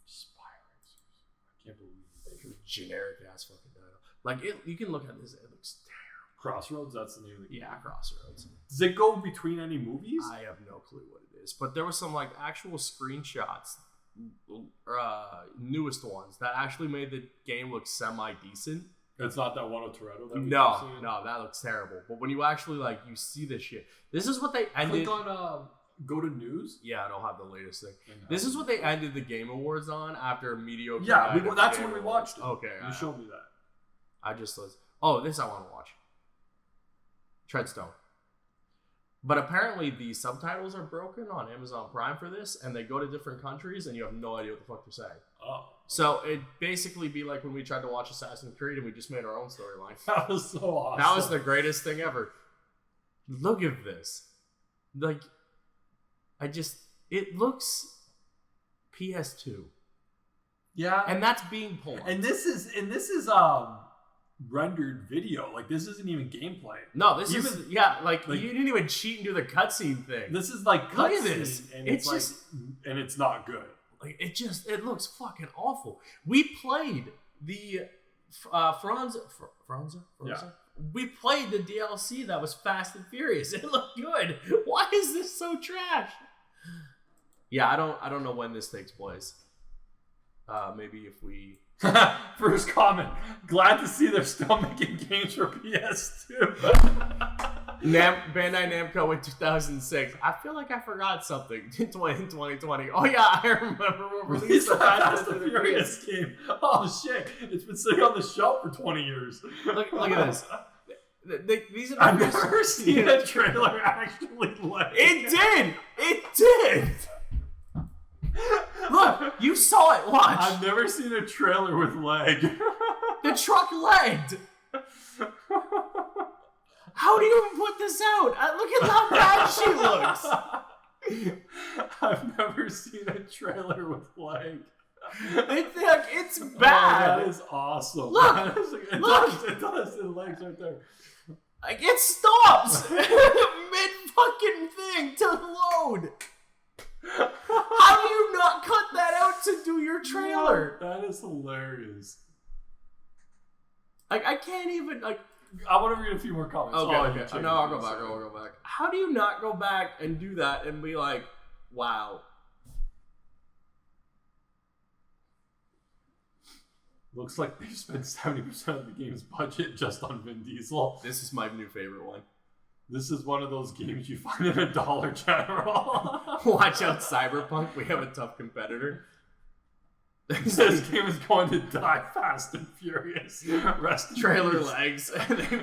Spy Racers. I can't believe it. Generic ass fucking title. Like you can look at this. It looks terrible. Crossroads. That's the name of the game. Yeah, Crossroads. Does it go between any movies? I have no clue what it is, but there was some like actual screenshots, newest ones that actually made the game look semi decent. It's not that one with Toretto. No, that looks terrible. But when you actually like you see this shit, this is what they ended. Click on go to news. Yeah, I don't have the latest thing. This is what they ended the Game Awards on after mediocre. Yeah, that's when we watched it. Okay, you showed me that. I just was. Oh, this I want to watch. Treadstone. But apparently the subtitles are broken on Amazon Prime for this, and they go to different countries, and you have no idea what the fuck they're saying. Oh. So it'd basically be like when we tried to watch Assassin's Creed and we just made our own storyline. That was so awesome. That was the greatest thing ever. Look at this. Like, it looks PS2. Yeah. And that's being pulled. And this is rendered video. Like, this isn't even gameplay. No, this is like you didn't even cheat and do the cutscene thing. This is like cutscene. Look at this. And it's just and it's not good. Like it looks fucking awful. We played the Franza. Yeah. We played the DLC that was Fast and Furious. It looked good. Why is this so trash? Yeah, I don't know when this takes place. Maybe if we first comment. Glad to see they're still making games for PS2. Bandai Namco in 2006. I feel like I forgot something in 2020. Oh yeah, I remember we released the Fast and Furious game. Oh shit! It's been sitting on the shelf for 20 years. Look at this. These are I've never seen a trailer actually like it did. Look, you saw it. Watch. I've never seen a trailer with leg. The truck legged. How do you even put this out? Look at how bad she looks. I've never seen a trailer with leg. It's bad. Oh, that is awesome. Look, it does. The legs right there. Like it stops mid fucking thing to load. How do you not cut that out to do your trailer? That is hilarious. Like I can't even like. I want to read a few more comments. Okay. No, I'll go back. How do you not go back and do that and be like, wow? Looks like they spent 70% of the game's budget just on Vin Diesel. This is my new favorite one. This is one of those games you find in a Dollar General. Watch out, Cyberpunk. We have a tough competitor. This game is going to die fast and furious. Trailer legs.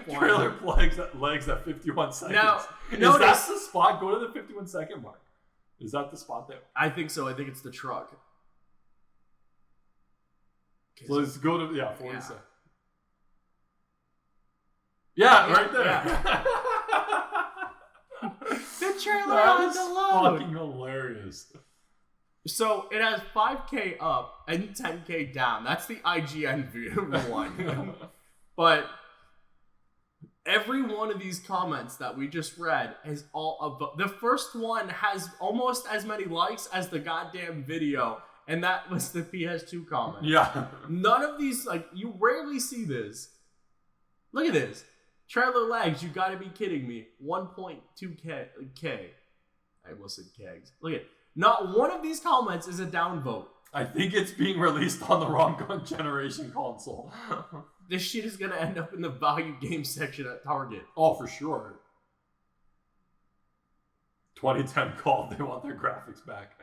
Trailer legs at 51 seconds. Now, is that the spot? Go to the 51 second mark. Is that the spot there? I think so. I think it's the truck. So let's go to 40 seconds. Yeah, right there. Yeah. The trailer that on is the load. Fucking hilarious. So it has 5K up and 10K down. That's the IGN one. But every one of these comments that we just read is all about. The first one has almost as many likes as the goddamn video, and that was the PS2 comment. Yeah. None of these, like, you rarely see this. Look at this. Trailer legs, you gotta be kidding me. 1.2K. I almost said kegs. Look at it. Not one of these comments is a downvote. I think it's being released on the wrong generation console. This shit is gonna end up in the value game section at Target. Oh, for sure. 2010 called. They want their graphics back.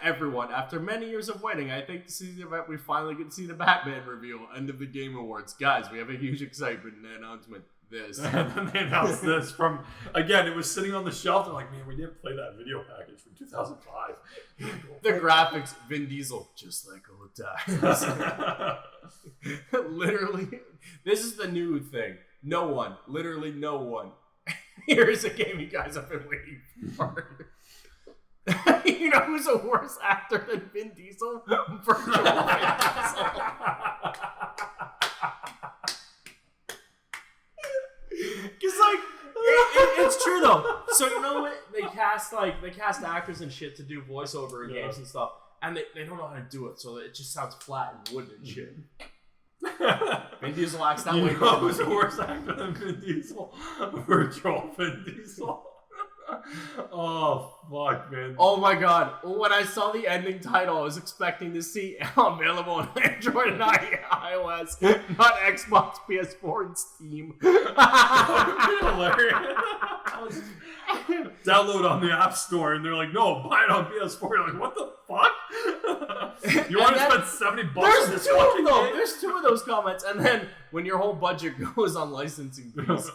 Everyone, after many years of waiting, I think this is the event we finally get to see the Batman reveal. End of the Game Awards. Guys, we have a huge excitement and announcement. This. And then they announced this from, again, it was sitting on the shelf. They're like, man, we didn't play that video package from 2005. The graphics, Vin Diesel, just like old times. Literally, this is the new thing. No one, literally no one. Here's a game you guys have been waiting for. You know who's a worse actor than Vin Diesel? Virtual Vin Diesel. Because like it's true though. So you know what? They cast actors and shit to do voiceover in games and stuff. and they don't know how to do it, so it just sounds flat and wooden and shit. Vin Diesel acts that way. You know who's the worst actor than Vin Diesel? Virtual Vin Diesel. Oh, fuck, man. Oh my god. When I saw the ending title, I was expecting to see available on Android and iOS, not Xbox, PS4, and Steam. Hilarious. Download on the App Store, and they're like, no, buy it on PS4. You're like, what the fuck? You want to spend $70 on this fucking game? There's two of those comments, and then when your whole budget goes on licensing fees.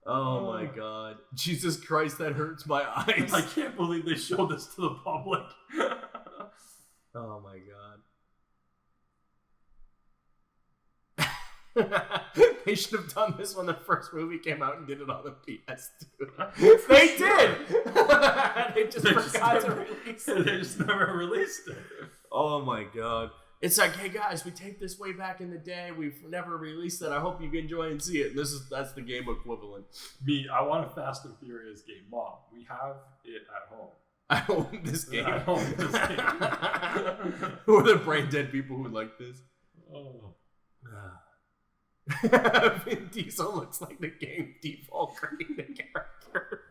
Oh my god. Jesus Christ, that hurts my eyes. I can't believe they showed this to the public. Oh my god. They should have done this when the first movie came out and did it on the PS2. They did! They just forgot to release it. They just never released it. Oh my god. It's like, hey guys, we taped this way back in the day. We've never released it. I hope you can enjoy and see it. And that's the game equivalent. I want a Fast and Furious game. Mom, we have it at home. I own this game. I own this game. Who are the brain dead people who like this? Oh. Vin Diesel looks like the game default creating the character.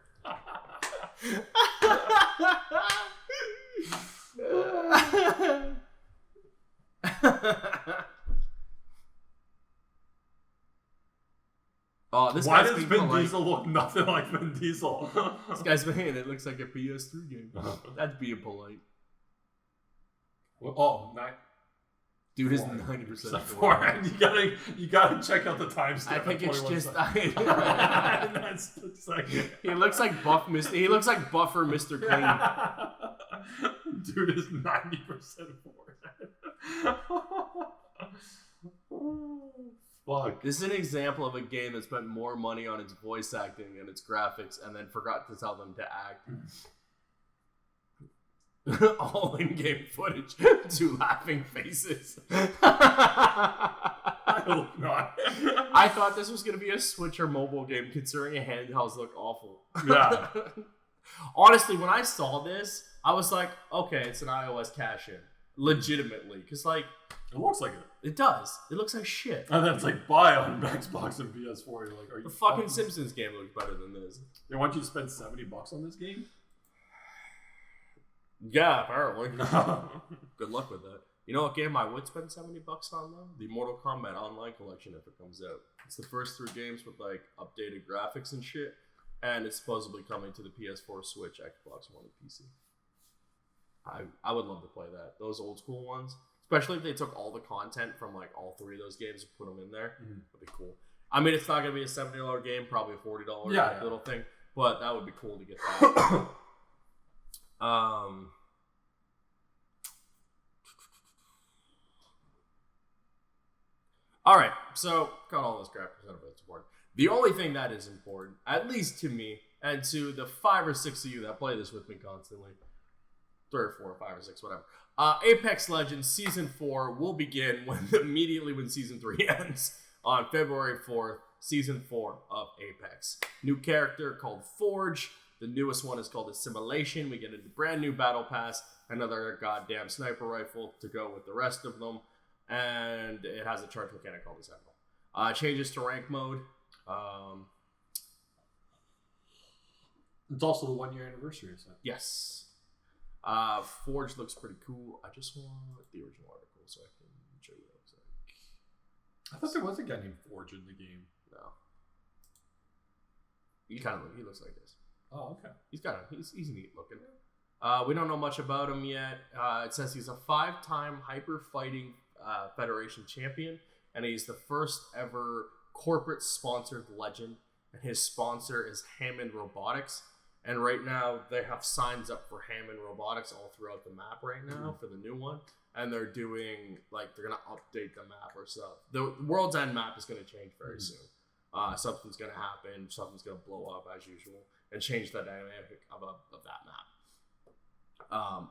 Oh, Why does Vin Diesel look nothing like Vin Diesel? This guy's saying it looks like a PS3 game. That's being polite. Dude is 90% forward. You gotta check out the timestamp. I think it's just he looks like He looks like Buffer Mr. Clean. Dude is 90% forward. Fuck. This is an example of a game that spent more money on its voice acting and its graphics and then forgot to tell them to act. All in-game footage, 2 laughing faces. I hope not. I thought this was going to be a Switch or mobile game, considering handhelds look awful. Yeah. Honestly, when I saw this, I was like, okay, it's an iOS cash-in. Legitimately. Because, like... It looks like it. It does. It looks like shit. And then it's like, buy on Xbox and PS4. You're like, are you the fucking Simpsons game looks better than this. They want you to spend $70 on this game? Yeah, apparently. Good luck with that. You know what game I would spend $70 on though? The Mortal Kombat Online Collection if it comes out. It's the first 3 games with like updated graphics and shit, and it's supposedly coming to the PS4, Switch, Xbox One, and PC. I would love to play that. Those old school ones, especially if they took all the content from like all 3 of those games and put them in there. That'd be cool. I mean, it's not gonna be a $70 game, probably a $40 little thing, but that would be cool to get that. All right, so got all this crap. None of it's important. The only thing that is important, at least to me, and to the 5 or 6 of you that play this with me constantly, 3 or 4 or 5 or 6, whatever. Apex Legends Season 4 will begin immediately when Season 3 ends on February 4th. Season 4 of Apex. New character called Forge. The newest one is called Assimilation. We get a brand new battle pass, another goddamn sniper rifle to go with the rest of them, and it has a charge mechanic called Assemble. Changes to rank mode. It's also the 1-year anniversary, isn't it? Yes. Forge looks pretty cool. I just want the original article so I can show you what it looks like. I thought there was a guy named Forge in the game. No. He looks like this. Oh, okay. He's neat looking. We don't know much about him yet. It says he's a 5-time Hyper Fighting Federation champion, and he's the first ever corporate sponsored legend. And his sponsor is Hammond Robotics. And right now they have signs up for Hammond Robotics all throughout the map right now for the new one. And they're doing they're gonna update the map or stuff. The World's End map is gonna change very soon. Something's gonna happen. Something's gonna blow up as usual and change the dynamic of that map.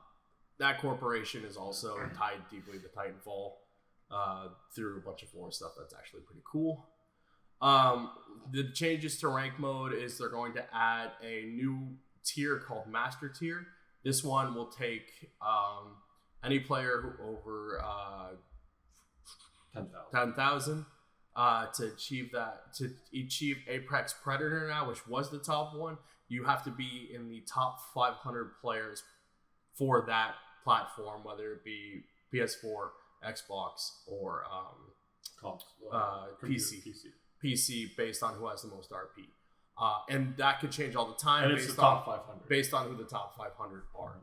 That corporation is also tied deeply to Titanfall through a bunch of lore stuff that's actually pretty cool. The changes to rank mode is they're going to add a new tier called Master Tier. This one will take any player who over 10,000. 10,000 to achieve Apex Predator now, which was the top one, you have to be in the top 500 players for that platform, whether it be PS4, Xbox, or PC based on who has the most RP. And that could change all the time and it's the top 500. Based on who the top 500 are.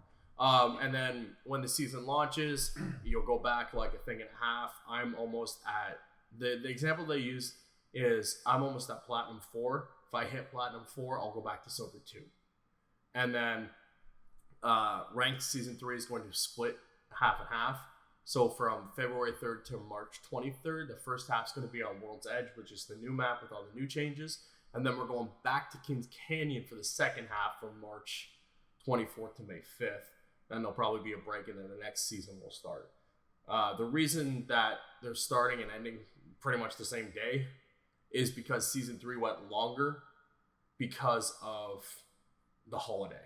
And then when the season launches, you'll go back like a thing and a half. I'm almost at the example they use is I'm almost at Platinum 4. If I hit Platinum 4, I'll go back to Silver 2. And then Ranked Season 3 is going to split half and half. So from February 3rd to March 23rd, the first half is going to be on World's Edge, which is the new map with all the new changes. And then we're going back to Kings Canyon for the second half from March 24th to May 5th. Then there'll probably be a break, and then the next season will start. The reason that they're starting and ending pretty much the same day is because Season 3 went longer because of the holiday.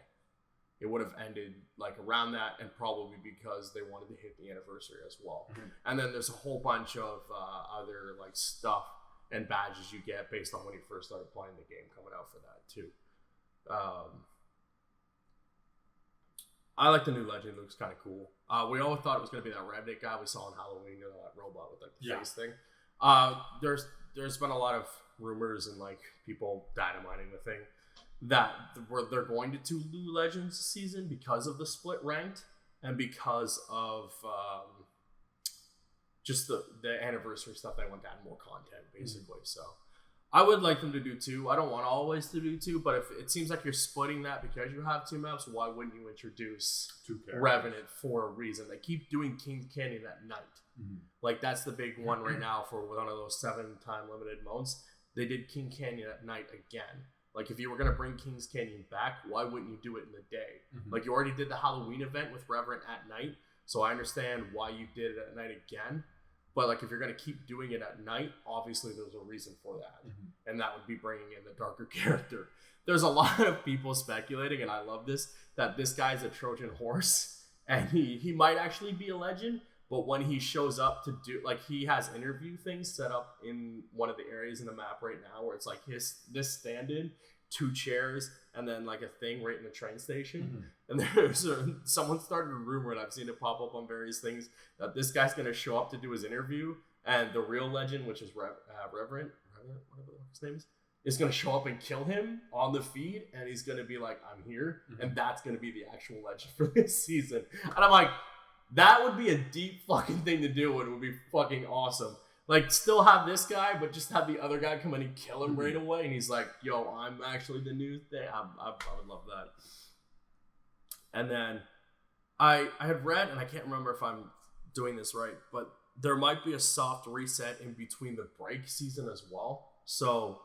It would have ended like around that, and probably because they wanted to hit the anniversary as well. Mm-hmm. And then there's a whole bunch of other like stuff and badges you get based on when you first started playing the game coming out for that too. I like the new legend. It looks kind of cool. We always thought it was going to be that Ravnik guy we saw on Halloween, that robot with like the face thing. There's been a lot of rumors and like people dynamiting the thing that they're going to do new legends this season because of the split ranked and because of just the anniversary stuff. They want to add more content basically. So I would like them to do 2. I don't want always to do 2, but if it seems like you're splitting that because you have 2 maps, why wouldn't you introduce Revenant for a reason? They keep doing Kings Canyon at night. Mm-hmm. Like that's the big one right now for one of those 7-time limited modes. They did King Canyon at night again. Like if you were going to bring Kings Canyon back, why wouldn't you do it in the day? Mm-hmm. Like you already did the Halloween event with Revenant at night, so I understand why you did it at night again. But like if you're going to keep doing it at night, obviously there's a reason for that. Mm-hmm. And that would be bringing in the darker character. There's a lot of people speculating, and I love this, that this guy's a Trojan horse and he might actually be a legend. But when he shows up to do, like he has interview things set up in one of the areas in the map right now where it's like this stand-in, 2 chairs, and then like a thing right in the train station. Mm-hmm. And there's someone started a rumor, and I've seen it pop up on various things, that this guy's going to show up to do his interview, and the real legend, which is Reverend, whatever his name is going to show up and kill him on the feed, and he's going to be like, I'm here, mm-hmm. and that's going to be the actual legend for this season. And I'm like, that would be a deep fucking thing to do, and it would be fucking awesome. Like, still have this guy, but just have the other guy come in and kill him right away. And he's like, yo, I'm actually the new thing. I would love that. And then I had read, and I can't remember if I'm doing this right, but there might be a soft reset in between the break season as well. So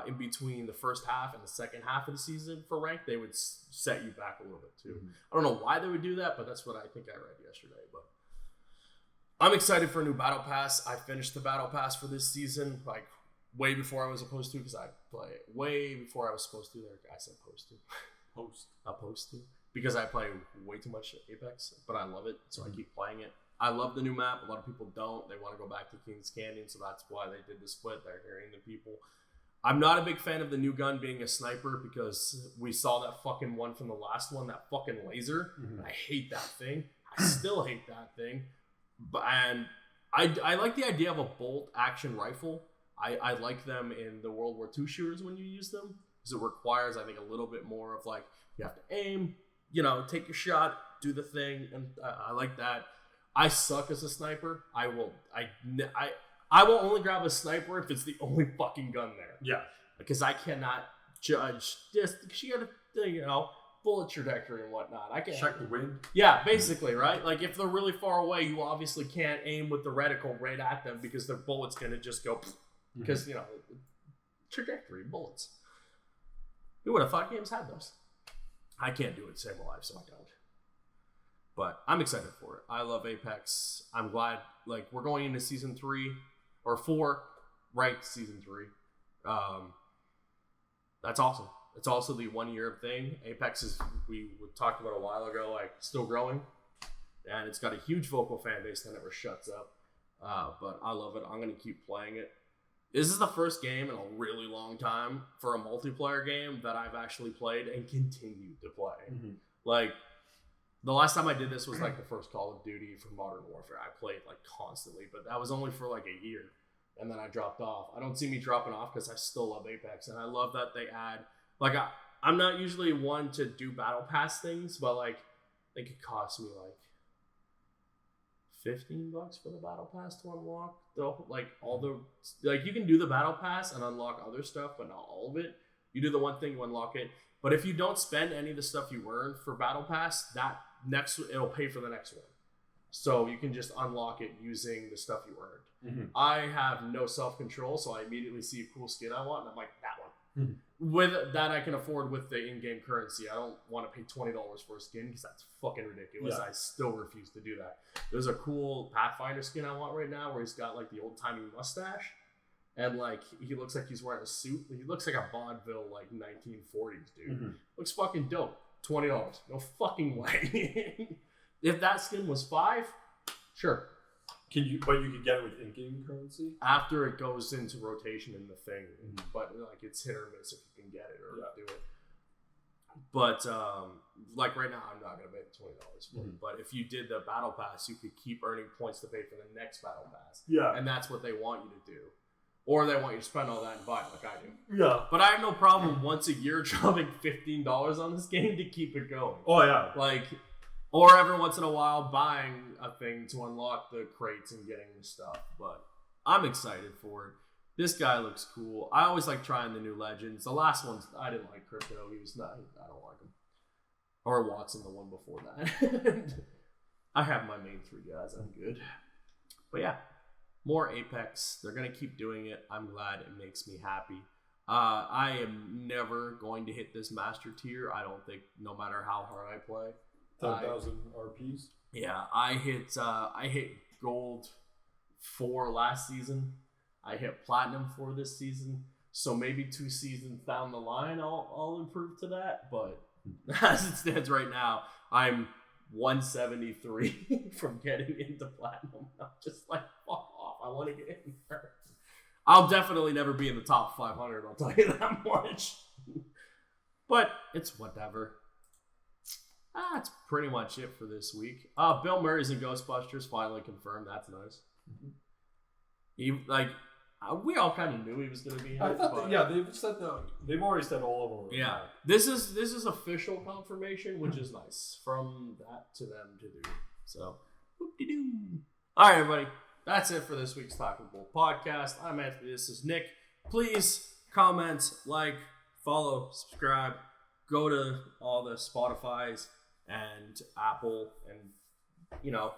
in between the first half and the second half of the season for rank, they would set you back a little bit too. Mm-hmm. I don't know why they would do that, but that's what I think I read yesterday. But I'm excited for a new battle pass. I finished the battle pass for this season like way before I was supposed to, because I play way before I was supposed to. I said supposed to because I play way too much Apex, but I love it, so mm-hmm. I keep playing it. I love the new map. A lot of people don't. They want to go back to Kings Canyon, so that's why they did the split. They're hearing the people. I'm not a big fan of the new gun being a sniper because we saw that fucking one from the last one, that fucking laser. Mm-hmm. And I hate that thing. I still hate that thing. And I like the idea of a bolt action rifle. I like them in the World War II shooters when you use them, because it requires, I think, a little bit more of like, you have to aim, take your shot, do the thing, and I like that. I suck as a sniper. I will only grab a sniper if it's the only fucking gun there. Yeah. Because I cannot judge just because you gotta, bullet trajectory and whatnot. I can check the wind. Yeah, basically, right? Like if they're really far away, you obviously can't aim with the reticle right at them because their bullet's gonna just go because trajectory bullets. Who would have thought games had those? I can't do it save a life, so I don't. But I'm excited for it. I love Apex. I'm glad we're going into season 3 or 4, ranked season 3. That's awesome. It's also the 1 year thing. Apex is, we talked about a while ago, still growing. and it's got a huge vocal fan base that never shuts up. But I love it. I'm gonna keep playing it. This is the first game in a really long time for a multiplayer game that I've actually played and continued to play. Mm-hmm. Like, the last time I did this was like the first Call of Duty for Modern Warfare. I played like constantly, but that was only for like a year. And then I dropped off. I don't see me dropping off because I still love Apex. And I love that they add, like, I'm not usually one to do battle pass things, but like, they could cost me like $15 for the battle pass to unlock. Like, all the, like, you can do the battle pass and unlock other stuff, but not all of it. You do the one thing, you unlock it. But if you don't spend any of the stuff you earn for battle pass, it'll pay for the next one. So you can just unlock it using the stuff you earned. Mm-hmm. I have no self-control, so I immediately see a cool skin I want, and I'm like, that one. Mm-hmm. With that, I can afford with the in-game currency. I don't want to pay $20 for a skin because that's fucking ridiculous. Yeah. I still refuse to do that. There's a cool Pathfinder skin I want right now where he's got like the old-timey mustache, and like he looks like he's wearing a suit. He looks like a vaudeville like 1940s dude. Mm-hmm. Looks fucking dope. $20. No fucking way. If that skin was $5, sure. But you could get it with in-game currency? After it goes into rotation in the thing. Mm-hmm. But like it's hit or miss if you can get it or do it. But like right now I'm not gonna pay $20 for it. But if you did the battle pass, you could keep earning points to pay for the next battle pass. Yeah. And that's what they want you to do. Or they want you to spend all that and buy it like I do. Yeah. But I have no problem once a year dropping $15 on this game to keep it going. Oh yeah. Like, or every once in a while buying a thing to unlock the crates and getting the stuff. But I'm excited for it. This guy looks cool. I always like trying the new legends. The last ones, I didn't like Crypto. He was not, I don't like him. Or Watson, the one before that. I have my main 3 guys. I'm good. But yeah, more Apex. They're going to keep doing it. I'm glad. It makes me happy. I am never going to hit this master tier. I don't think, no matter how hard I play. 10,000 RPs. Yeah, I hit gold 4 last season. I hit platinum 4 this season. So maybe 2 seasons down the line, I'll improve to that. But as it stands right now, I'm 173 from getting into platinum. I'm just like, fuck off. I want to get in there. I'll definitely never be in the top 500. I'll tell you that much. But it's whatever. That's pretty much it for this week. Bill Murray's in Ghostbusters finally confirmed. That's nice. Mm-hmm. We all kind of knew he was going to be here. I thought they've already said all of them. Yeah, this is official confirmation, which is nice. From that to them to do. So, whoop-de-doo. All right, everybody. That's it for this week's TalkingBull podcast. I'm Anthony. This is Nick. Please comment, like, follow, subscribe. Go to all the Spotify's and Apple and,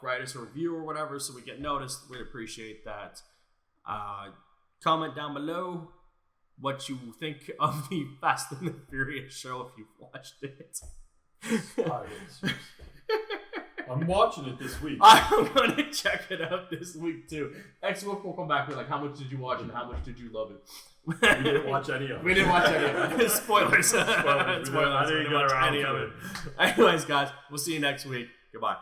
write us a review or whatever so we get noticed. We'd appreciate that. Comment down below what you think of the Fast and the Furious show if you've watched it. I'm watching it this week. I'm going to check it out this week too. Next week we'll come back with how much did you watch and how much did you love it? We didn't watch any of it. We didn't watch any of it. Spoilers. Spoilers. I didn't get around any of it. Anyways, guys, we'll see you next week. Goodbye.